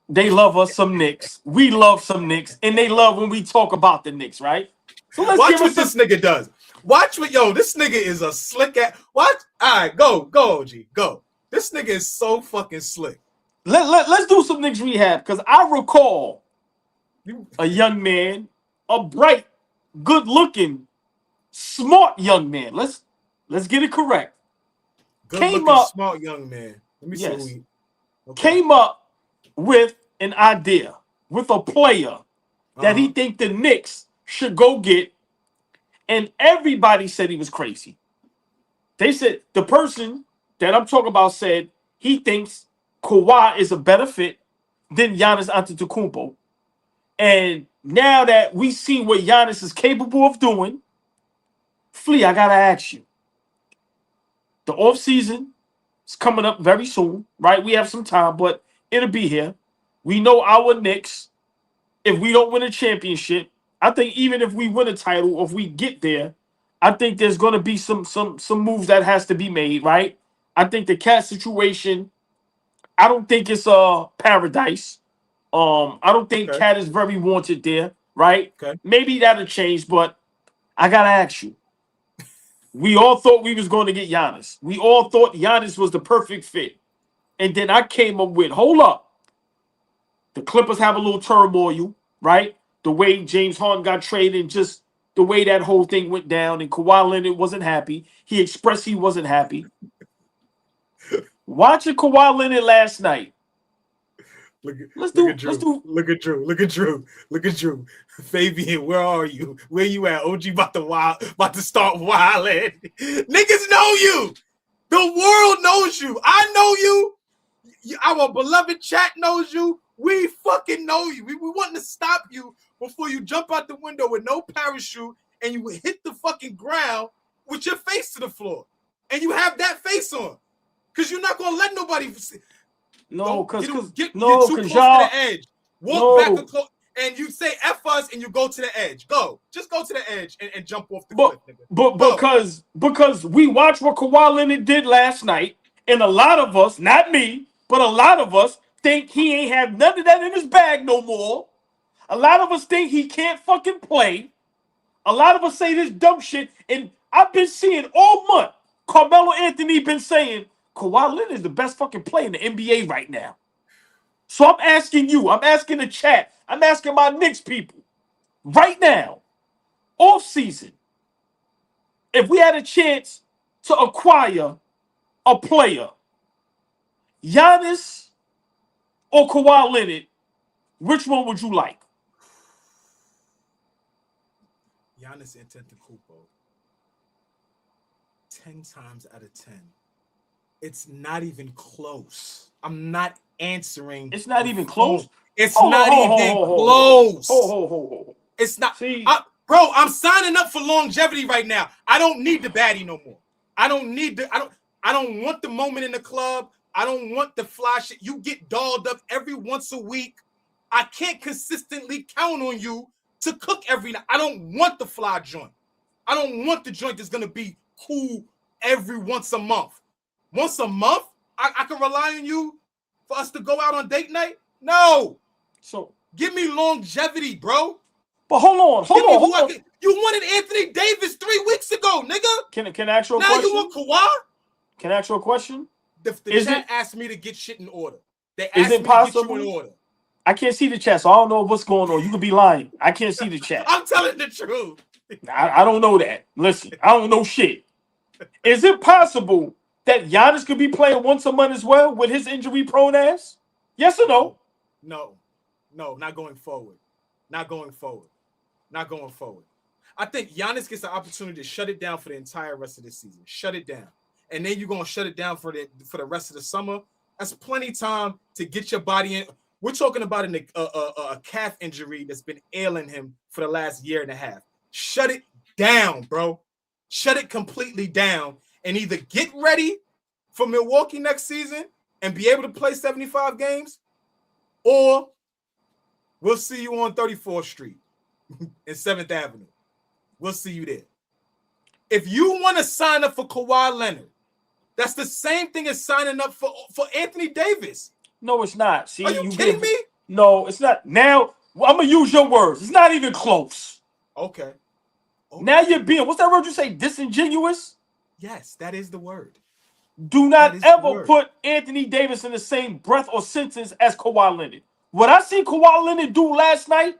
they love us some Knicks. We love some Knicks. And they love when we talk about the Knicks, right? So let's watch what this nigga does. Watch what, this nigga is a slick at. Watch. All right, go, OG, go. This nigga is so fucking slick. Let's do some Knicks rehab. Because I recall a young man, a bright, good-looking, smart young man. Let's get it correct. Good-looking, smart young man. Let me see who he... Okay. Came up with an idea, with a player that he think the Knicks should go get, and everybody said he was crazy. They said, the person that I'm talking about said he thinks Kawhi is a better fit than Giannis Antetokounmpo. And now that we see what Giannis is capable of doing, Flea, I gotta ask you. The offseason is coming up very soon, right? We have some time, but it'll be here. We know our Knicks, if we don't win a championship, I think even if we win a title or if we get there, I think there's going to be some moves that has to be made, right? I think the Cat situation, I don't think it's a paradise. I don't think Cat is very wanted there, right? Okay. Maybe that'll change, but I got to ask you. We all thought we was going to get Giannis. We all thought Giannis was the perfect fit. And then I came up with, hold up. The Clippers have a little turmoil, right? The way James Harden got traded, just the way that whole thing went down, and Kawhi Leonard wasn't happy. He expressed he wasn't happy. Watching Kawhi Leonard last night. Look at Drew. Fabian, where are you? Where you at? OG about to start wilding. Niggas know you. The world knows you. I know you. Our beloved chat knows you. We fucking know you. We want to stop you before you jump out the window with no parachute and you hit the fucking ground with your face to the floor. And you have that face on. Because you're not going to let nobody... No, because get too close to the edge. Walk back and you say F us and you go to the edge. Go. Just go to the edge and jump off the cliff, nigga. Because we watched what Kawhi Leonard did last night, and a lot of us, not me, but a lot of us think he ain't have none of that in his bag no more. A lot of us think he can't fucking play. A lot of us say this dumb shit, and I've been seeing all month, Carmelo Anthony been saying, Kawhi Leonard is the best fucking player in the NBA right now. So I'm asking you, I'm asking the chat, I'm asking my Knicks people right now, off season, if we had a chance to acquire a player, Giannis or Kawhi Leonard, which one would you like? Giannis Antetokounmpo. 10 times out of 10. It's not even close. I'm not answering. It's not even close. It's not even close. It's not. See, bro, I'm signing up for longevity right now. I don't need the baddie no more. I don't need the. I don't want the moment in the club. I don't want the fly shit. You get dolled up every once a week. I can't consistently count on you to cook every night. I don't want the fly joint. I don't want the joint that's gonna be cool every once a month. Once a month, I can rely on you for us to go out on date night? No. So give me longevity, bro. But hold on. You wanted Anthony Davis 3 weeks ago, nigga. Can I ask you a now question? You want Kawhi? Can I ask you a question? The chat asked me to get shit in order. They asked is it me possible? to get you in order. I can't see the chat, so I don't know what's going on. You could be lying. I can't see the chat. I'm telling the truth. I don't know that. Listen, I don't know shit. Is it possible that Giannis could be playing once a month as well with his injury-prone ass? Yes or no? No, not going forward. Not going forward. I think Giannis gets the opportunity to shut it down for the entire rest of the season. Shut it down. And then you're going to shut it down for the rest of the summer. That's plenty of time to get your body in. We're talking about a calf injury that's been ailing him for the last year and a half. Shut it down, bro. Shut it completely down and either get ready for Milwaukee next season and be able to play 75 games, or we'll see you on 34th Street and 7th Avenue. We'll see you there. If you want to sign up for Kawhi Leonard, that's the same thing as signing up for Anthony Davis. No, it's not. See, are you kidding me? No, it's not. Now, I'm going to use your words. It's not even close. Okay. Now you're being, what's that word you say, disingenuous? Yes, that is the word. Do not ever put Anthony Davis in the same breath or sentence as Kawhi Leonard. What I seen Kawhi Leonard do last night,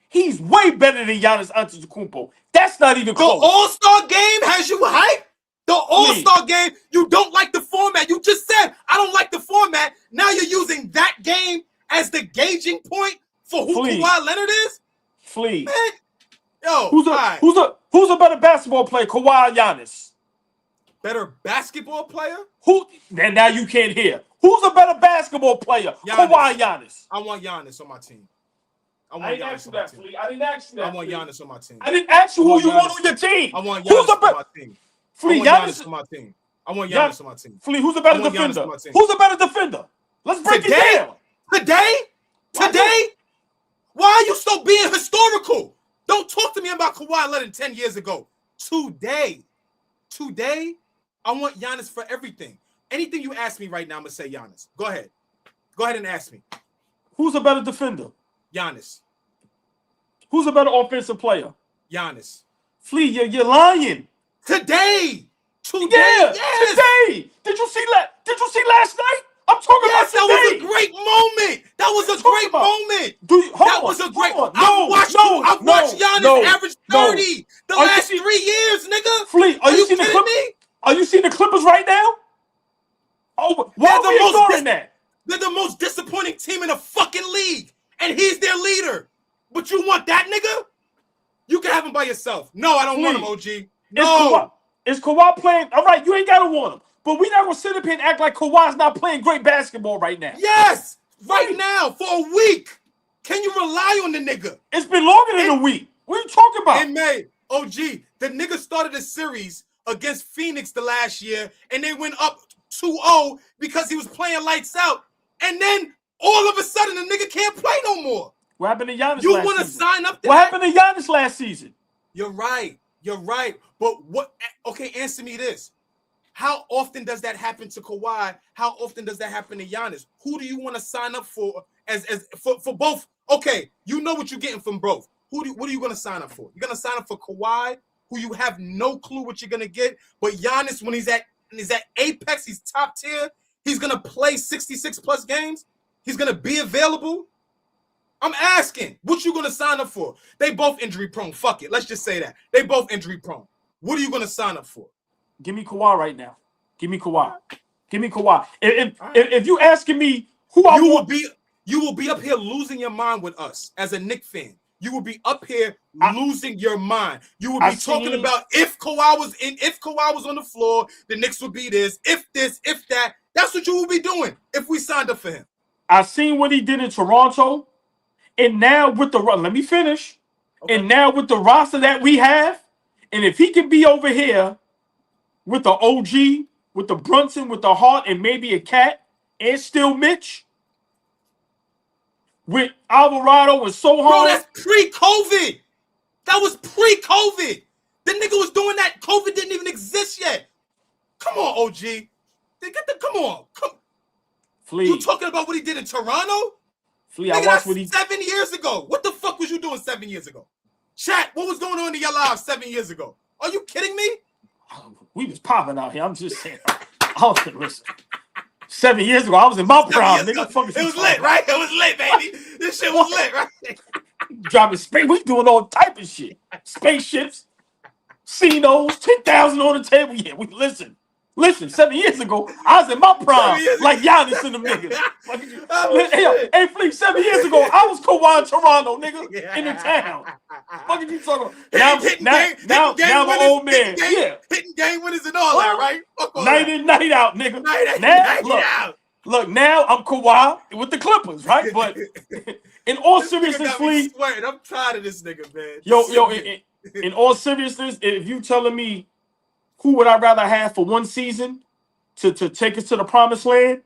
he's way better than Giannis Antetokounmpo. That's not even close. The All-Star game has you hyped? The All-Star game, you don't like the format. You just said, I don't like the format. Now you're using that game as the gauging point for who Kawhi Leonard is? Man, yo, who's a better basketball player, Kawhi or Giannis? Better basketball player? And now you can't hear. Who's a better basketball player, Giannis. Kawhi or Giannis? I want Giannis on my team. I didn't ask you that, Flea. I didn't ask you that. I want Giannis on my team. I didn't ask you who you want on your team. I want Giannis on my team. Flea, Giannis on my team. I want Giannis on my team. Flea, who's a better defender? Who's a better defender? Let's break it down. Today? Why are you still being historical? Don't talk to me about Kawhi Leonard 10 years ago. Today, I want Giannis for everything. Anything you ask me right now, I'm going to say Giannis. Go ahead and ask me. Who's a better defender? Giannis. Who's a better offensive player? Giannis. Flea, you're lying. Today. Yes. Today. Did you see last night? I'm talking about today. That was a great moment. That was a great moment. I've watched Giannis average 30 the last 3 years, nigga. Flea, are you kidding me? Are you seeing the Clippers right now? Oh, why are we ignoring that? They're the most disappointing team in the fucking league, and he's their leader. But you want that nigga? You can have him by yourself. No, I don't want him, OG. No. Is Kawhi playing? All right, you ain't got to want him. But we're not going to sit up here and act like Kawhi's not playing great basketball right now. Yes, right now, for a week. Can you rely on the nigga? It's been longer than a week. What are you talking about? In May, OG, the nigga started a series against Phoenix the last year, and they went up 2-0 because he was playing lights out. And then all of a sudden, the nigga can't play no more. What happened to Giannis You last want to season? sign up to What that? happened to Giannis last season? You're right. But what? Okay, answer me this. How often does that happen to Kawhi? How often does that happen to Giannis? Who do you want to sign up for for both? Okay, you know what you're getting from both. What are you going to sign up for? You're going to sign up for Kawhi, who you have no clue what you're going to get. But Giannis, when he's at apex, he's top tier. He's going to play 66 plus games. He's going to be available. I'm asking, what you going to sign up for? They both injury prone. Fuck it. Let's just say that. They both injury prone. What are you going to sign up for? Give me Kawhi right now. Give me Kawhi. If you asking me who you will be up here losing your mind with us as a Knicks fan. You will be up here losing your mind. You will be talking about if Kawhi was on the floor, the Knicks would be this, if that. That's what you will be doing if we signed up for him. I seen what he did in Toronto, and now with the let me finish. Okay. And now with the roster that we have, and if he can be over here with the OG, with the Brunson, with the Hart, and maybe a Cat, and still Mitch, with Alvarado and Sohan. Bro, that's pre-COVID. That was pre-COVID. The nigga was doing that. COVID didn't even exist yet. Come on, OG. Come on. Flea. You talking about what he did in Toronto? Flea, Nigga, I watched what he 7 years ago. What the fuck was you doing 7 years ago? Chat, what was going on in your lives 7 years ago? Are you kidding me? We was popping out here. I'm just saying. Listen. 7 years ago, I was in my prime. Nigga, it was lit, right? It was lit, baby. This shit was lit, right? Driving space. We doing all type of shit. Spaceships, Cinos, 10,000 on the table. Yeah, we listen. 7 years ago, I was in my prime, like Giannis and them niggas. Hey, Flea, 7 years ago, I was Kawhi in Toronto, nigga, in the town. What are you talking about? Now I'm an old man. Yeah. Hitting game winners and all that, right? Night in, night out, nigga. Look, now I'm Kawhi with the Clippers, right? But in all seriousness, Flea, I'm tired of this nigga, man. Yo, in all seriousness, if you telling me who would I rather have for one season to take us to the promised land,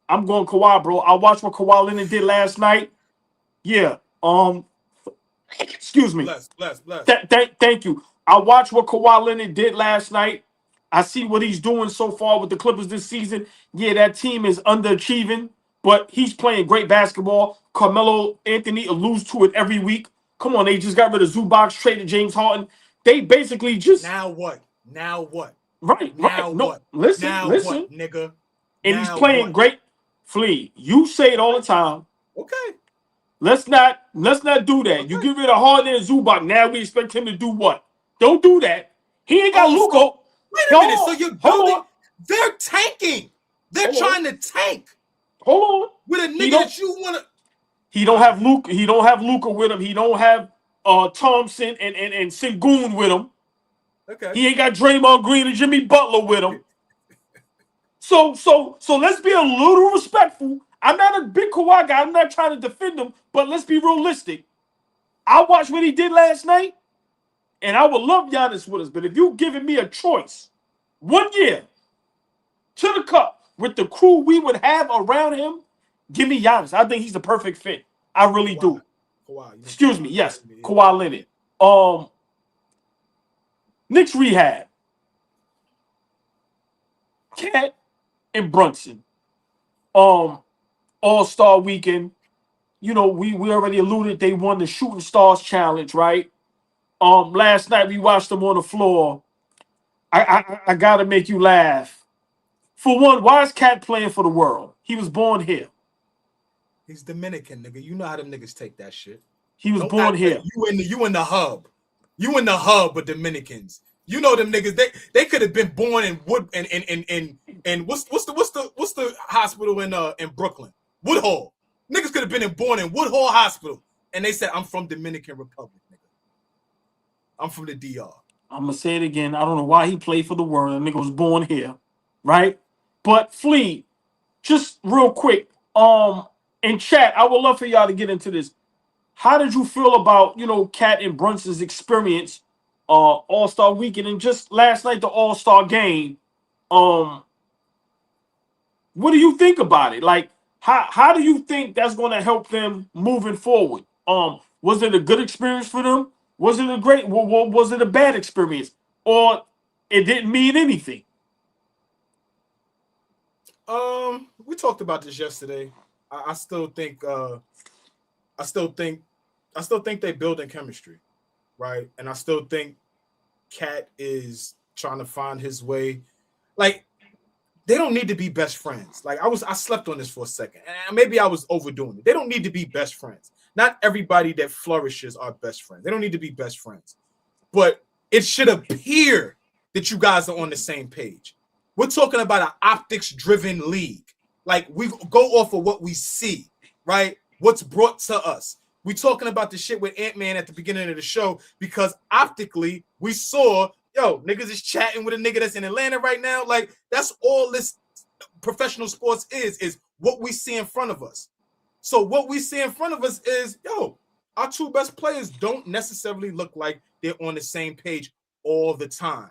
I'm going Kawhi, bro. I watched what Kawhi Leonard did last night. Yeah. Excuse me. Bless. Thank you. I watched what Kawhi Leonard did last night. I see what he's doing so far with the Clippers this season. Yeah, that team is underachieving, but he's playing great basketball. Carmelo Anthony alludes to it every week. Come on, they just got rid of Zubac, traded James Harden. They basically just... Now what? Right. No, listen, what, nigga? And he's playing great. Flea, you say it all the time. Okay. Let's not do that. Okay. You get rid of Harden and Zubac. Now we expect him to do what? Don't do that. He ain't got Luka. Wait a minute. So you're building. They're tanking. They're trying to tank. Hold on. With a nigga that you want to. He don't have Luka. He don't have Luka with him. He don't have Thompson and Sengun with him. Okay. He ain't got Draymond Green and Jimmy Butler with him. So let's be a little respectful. I'm not a big Kawhi guy. I'm not trying to defend him, but let's be realistic. I watched what he did last night, and I would love Giannis with us. But if you're giving me a choice, 1 year to the cup with the crew we would have around him, give me Giannis. I think he's the perfect fit. I really do. Kawhi, excuse me. Yes, Kawhi Leonard. KNICKS Rehab. Cat and Brunson. All-Star Weekend. You know, we already alluded they won the Shooting Stars Challenge, right? Last night we watched them on the floor. I gotta make you laugh. For one, why is Cat playing for the world? He was born here. He's Dominican, nigga. You know how them niggas take that shit. He was born here. You in the hub. You in the hub of Dominicans. You know them niggas. They could have been born in Wood and what's the hospital in Brooklyn? Woodhall. Niggas could have been born in Woodhall Hospital, and they said, "I'm from Dominican Republic, nigga. I'm from the DR." I'm gonna say it again. I don't know why he played for the world. The nigga was born here, right? But Flea, just real quick, in chat, I would love for y'all to get into this. How did you feel about, Cat and Brunson's experience All-Star Weekend and just last night, the All-Star game? What do you think about it? Like, how do you think that's going to help them moving forward? Was it a good experience for them? Was it was it a bad experience? Or it didn't mean anything? We talked about this yesterday. I still think they're building chemistry, right? And I still think Cat is trying to find his way. Like, they don't need to be best friends. Like, I slept on this for a second, and maybe I was overdoing it. They don't need to be best friends. Not everybody that flourishes are best friends. They don't need to be best friends. But it should appear that you guys are on the same page. We're talking about an optics-driven league. Like, we go off of what we see, right? What's brought to us. We talking about the shit with Ant-Man at the beginning of the show because optically we saw, niggas is chatting with a nigga that's in Atlanta right now. Like, that's all this professional sports is what we see in front of us. So what we see in front of us is, our two best players don't necessarily look like they're on the same page all the time.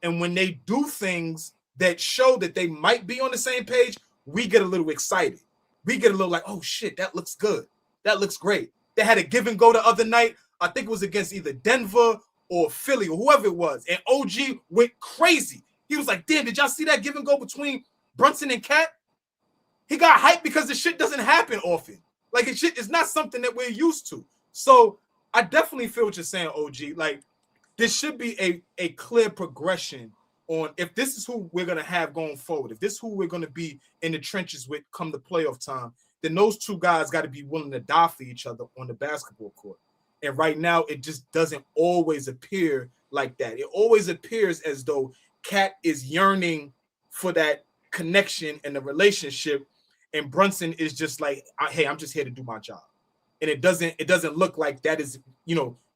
And when they do things that show that they might be on the same page, we get a little excited. We get a little like, oh shit, that looks good. That looks great. They had a give and go the other night. I think it was against either Denver or Philly or whoever it was. And OG went crazy. He was like, damn, did y'all see that give and go between Brunson and Cat? He got hyped because the shit doesn't happen often. Like, it's not something that we're used to. So I definitely feel what you're saying, OG. Like, this should be a clear progression on if this is who we're going to have going forward, if this is who we're going to be in the trenches with come the playoff time, then those two guys got to be willing to die for each other on the basketball court. And right now, it just doesn't always appear like that. It always appears as though Cat is yearning for that connection and the relationship, and Brunson is just like, hey, I'm just here to do my job. And it doesn't look like that is,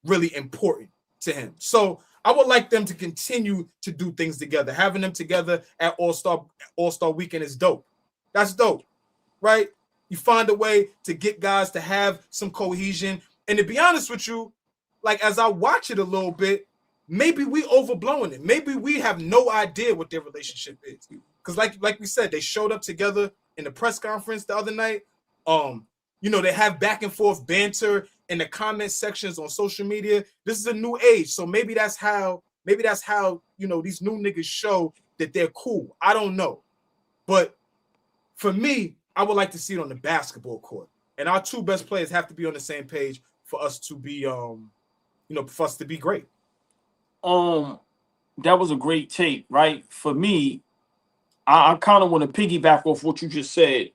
really important to him. So I would like them to continue to do things together. Having them together at All-Star Weekend is dope. That's dope, right? You find a way to get guys to have some cohesion. And to be honest with you, like as I watch it a little bit, maybe we overblowing it. Maybe we have no idea what their relationship is. Because like we said, they showed up together in the press conference the other night. They have back and forth banter in the comment sections on social media. This is a new age. So maybe that's how these new niggas show that they're cool. I don't know. But for me, I would like to see it on the basketball court. And our two best players have to be on the same page for us to be for us to be great. That was a great take, right? For me, I kind of want to piggyback off what you just said.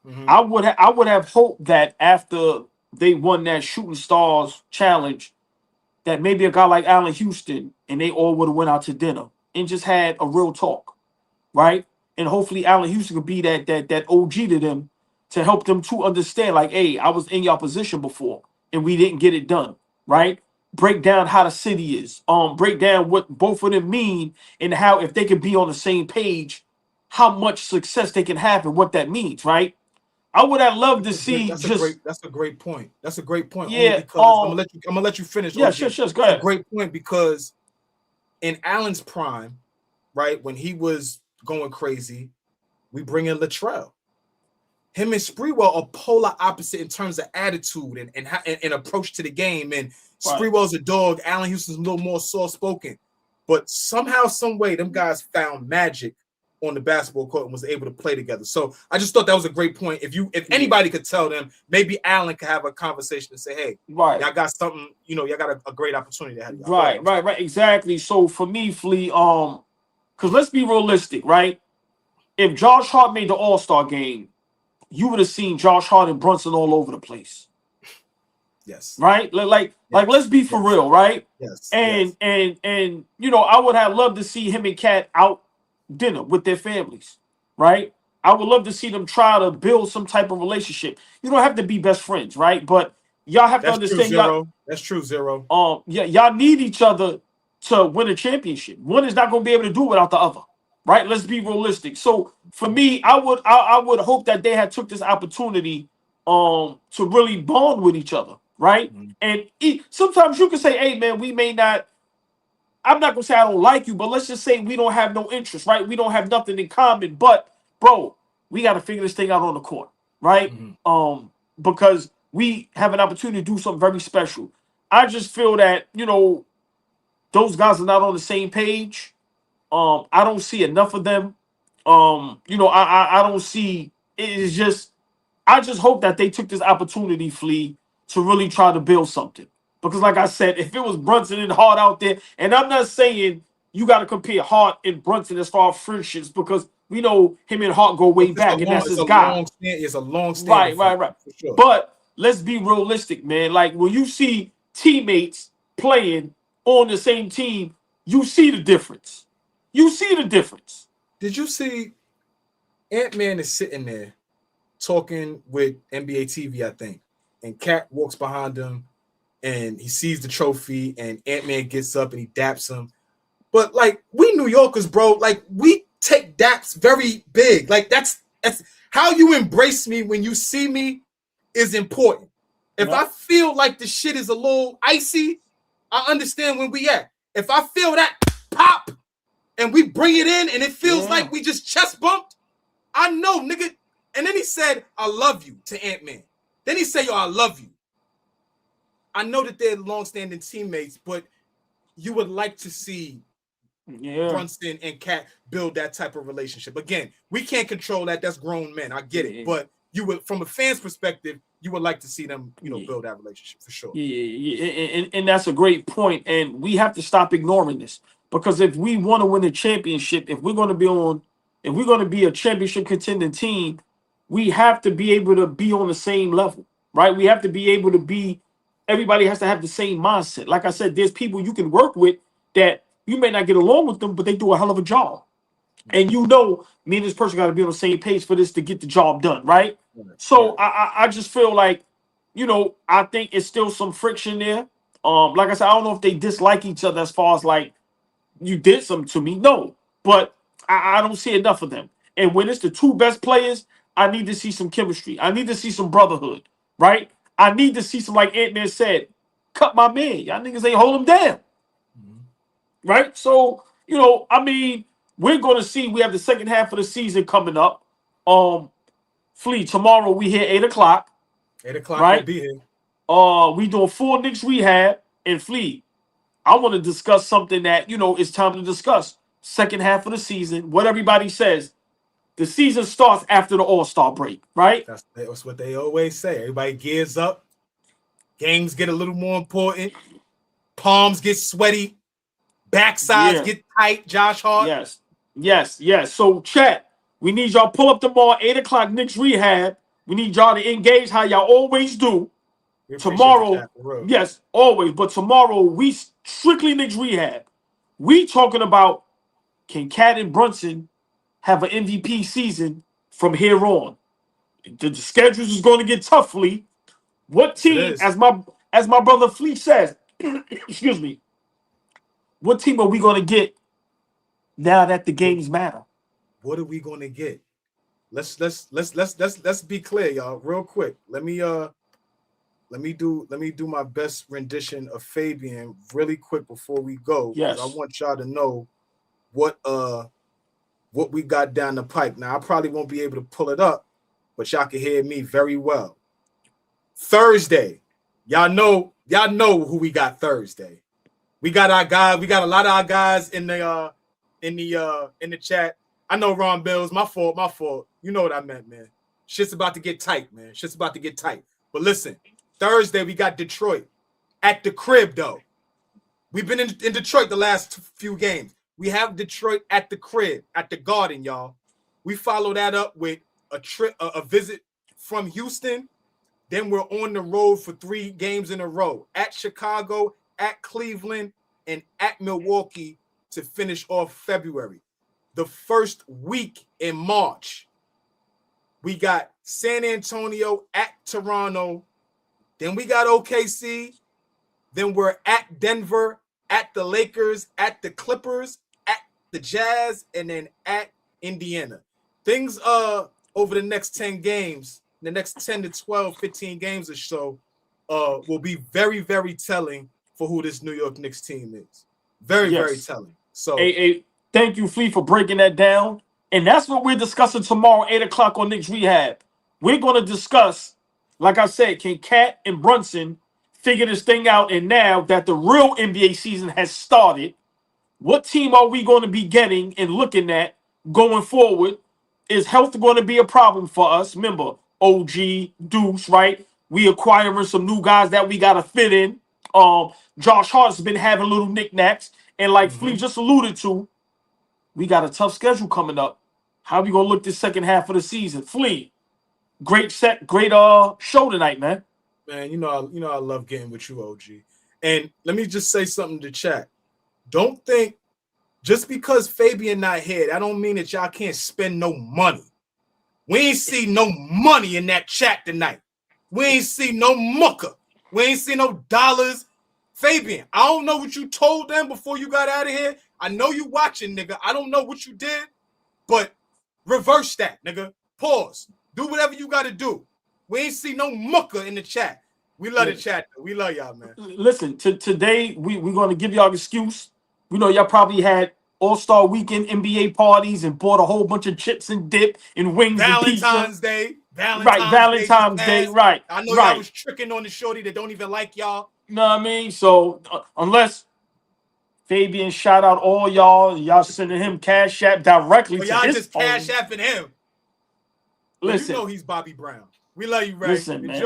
Mm-hmm. I would have hoped that after they won that Shooting Stars challenge, that maybe a guy like Allen Houston and they all would have went out to dinner and just had a real talk, right? And hopefully Allen Houston could be that OG to them to help them to understand, like, hey, I was in your position before and we didn't get it done, right? Break down how the city is, break down what both of them mean and how if they could be on the same page, how much success they can have and what that means, right? I would have loved to see. That's a great point. That's a great point. Yeah, because I'm gonna let you finish. Yeah, sure. Go ahead. A great point because in Allen's prime, right when he was going crazy, we bring in Latrell. Him and Sprewell are polar opposite in terms of attitude and approach to the game. And Sprewell's a dog. Allen Houston's a little more soft spoken, but somehow, some way, them guys found magic on the basketball court and was able to play together. So I just thought that was a great point. If anybody could tell them, maybe Allen could have a conversation and say, hey, y'all got something, y'all got a great opportunity to have. Right. Exactly. So for me, Flea, because let's be realistic, right? If Josh Hart made the All-Star game, you would have seen Josh Hart and Brunson all over the place. Yes. Right? Like let's be for real, right? Yes. And I would have loved to see him and Cat out dinner with their families, right? I would love to see them try to build some type of relationship. You don't have to be best friends, right? But y'all have to understand. That's true, Zero. Y'all need each other to win a championship. One is not going to be able to do it without the other, right? Let's be realistic. So for me, I would hope that they had took this opportunity to really bond with each other, right? Mm-hmm. And sometimes you can say, hey man, we may not. I'm not gonna say I don't like you, but let's just say we don't have no interest, right? We don't have nothing in common. But bro, we got to figure this thing out on the court, right? Mm-hmm. Because we have an opportunity to do something very special. I just feel that those guys are not on the same page. I don't see enough of them. I don't see. It's just. I just hope that they took this opportunity, Flea, to really try to build something. Because like I said, if it was Brunson and Hart out there, and I'm not saying you got to compare Hart and Brunson as far as friendships, because we know him and Hart go way back, and that's his guy. It's a long standing. Right. Sure. But let's be realistic, man. Like when you see teammates playing on the same team, you see the difference. Did you see Ant-Man is sitting there talking with NBA TV, I think, and Cat walks behind him. And he sees the trophy, and Ant-Man gets up and he daps him. But like we New Yorkers, bro, like we take daps very big. Like that's how you embrace me when you see me is important. If I feel like the shit is a little icy, I understand where we at. If I feel that pop and we bring it in and it feels like we just chest bumped. I know, nigga. And then he said, I love you to Ant-Man. Then he said, yo, I love you. I know that they're long-standing teammates, but you would like to see Brunson and Cat build that type of relationship. Again, we can't control that. That's grown men. I get it. But you would, from a fan's perspective, you would like to see them, build that relationship for sure. And that's a great point. And we have to stop ignoring this, because if we want to win a championship, if we're going to be a championship contending team, we have to be able to be on the same level, right? We have to be able to be. Everybody has to have the same mindset. Like I said, there's people you can work with that you may not get along with them, but they do a hell of a job. And me and this person got to be on the same page for this to get the job done, right? So I just feel like, I think it's still some friction there. Like I said, I don't know if they dislike each other as far as like, you did something to me. No, but I don't see enough of them. And when it's the two best players, I need to see some chemistry. I need to see some brotherhood, right? I need to see some, like Ant-Man said, cut my man. Y'all niggas ain't hold him down. Right? So, we're going to see. We have the second half of the season coming up. Flea, tomorrow we here 8 o'clock. 8 o'clock right? We'll be here. We doing full Knicks rehab. And Flea, I want to discuss something that, it's time to discuss. Second half of the season, what everybody says. The season starts after the All-Star break, right? That's what they always say. Everybody gears up. Games get a little more important. Palms get sweaty. Backsides get tight. Josh Hart. Yes. So, chat, we need y'all pull up tomorrow, 8 o'clock, Knicks rehab. We need y'all to engage how y'all always do. Tomorrow, yes, always. But tomorrow, we strictly Knicks rehab. We talking about, can Cat and Brunson have an MVP season from here on? The schedules is going to get tough, Flea. What team, as my brother Flea says, excuse me, what team are we going to get now that the games matter? What are we going to get? Let's be clear, y'all, real quick. Let me do my best rendition of Fabian really quick before we go. Yes. I want y'all to know what we got down the pipe. Now, I probably won't be able to pull it up, but y'all can hear me very well. Thursday, y'all know who we got Thursday. We got our guys. We got a lot of our guys in the chat. I know Ron Bills. My fault. You know what I meant, man. Shit's about to get tight, man. Shit's about to get tight. But listen, Thursday we got Detroit at the crib, though. We've been in Detroit the last few games. We have Detroit at the crib, at the Garden, y'all. We follow that up with a visit from Houston. Then we're on the road for 3 games in a row at Chicago, at Cleveland, and at Milwaukee to finish off February. The first week in March, we got San Antonio at Toronto. Then we got OKC. Then we're at Denver, at the Lakers, at the Clippers, at the Jazz, and then at Indiana. Things over the next 10 games, the next 10 to 12, 15 games or so, will be very, very telling for who this New York Knicks team is. Very, very telling. So, thank you, Flea, for breaking that down. And that's what we're discussing tomorrow, 8 o'clock on Knicks Rehab. We're going to discuss, like I said, can Cat and Brunson figure this thing out? And now that the real NBA season has started, what team are we going to be getting and looking at going forward? Is health going to be a problem for us? Remember, OG, Deuce, right? We acquiring some new guys that we got to fit in. Josh Hart's been having little knickknacks. And like Flea just alluded to, we got a tough schedule coming up. How we going to look this second half of the season? Flea, great show tonight, man. Man, you know I love getting with you, OG. And let me just say something to chat. Don't think just because Fabian not here, that don't mean that y'all can't spend no money. We ain't see no money in that chat tonight. We ain't see no mucker. We ain't see no dollars. Fabian, I don't know what you told them before you got out of here. I know you watching, nigga. I don't know what you did, but reverse that, nigga. Pause. Do whatever you got to do. We ain't see no mucker in the chat. We love the chat, though. We love y'all, man. Listen, today we're going to give y'all an excuse. We know y'all probably had All-Star Weekend NBA parties and bought a whole bunch of chips and dip and wings and pizza. Valentine's Day. Valentine's Day, right. I know y'all was tricking on the shorty that don't even like y'all. You know what I mean? So unless Fabian shout out all y'all sending him Cash App directly to y'all his just phone. Cash Apping him. Listen, you know he's Bobby Brown. We love you, Ray. Listen, man.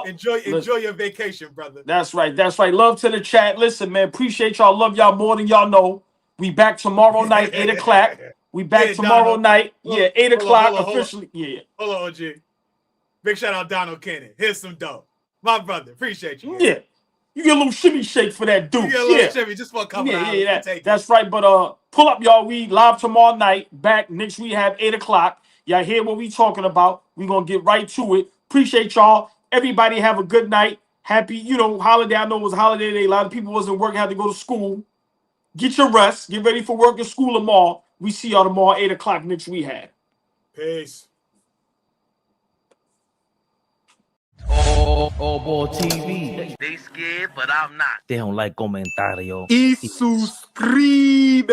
Enjoy your vacation, brother. That's right. Love to the chat. Listen, man, appreciate y'all. Love y'all more than y'all know. We back tomorrow night, 8 o'clock. We back tomorrow night. Yeah, 8 o'clock officially. Yeah. Hold on, OG. Big shout out Donald Cannon. Here's some dough. My brother. Appreciate you. Yeah. You get a little shimmy shake for that dude. You get a little shimmy just for a couple hours. Yeah, that's right. But pull up, y'all. We live tomorrow night. Back KNICKS REHAB, 8 o'clock. Y'all hear what we talking about. We gonna get right to it. Appreciate y'all. Everybody have a good night. Happy, holiday. I know it was a holiday day. A lot of people wasn't working, had to go to school. Get your rest. Get ready for work and school tomorrow. We see y'all tomorrow, 8 o'clock, KNICKS REHAB. Peace. AllBall TV. They scared, but I'm not. Deja un like, comentario. Y suscribe.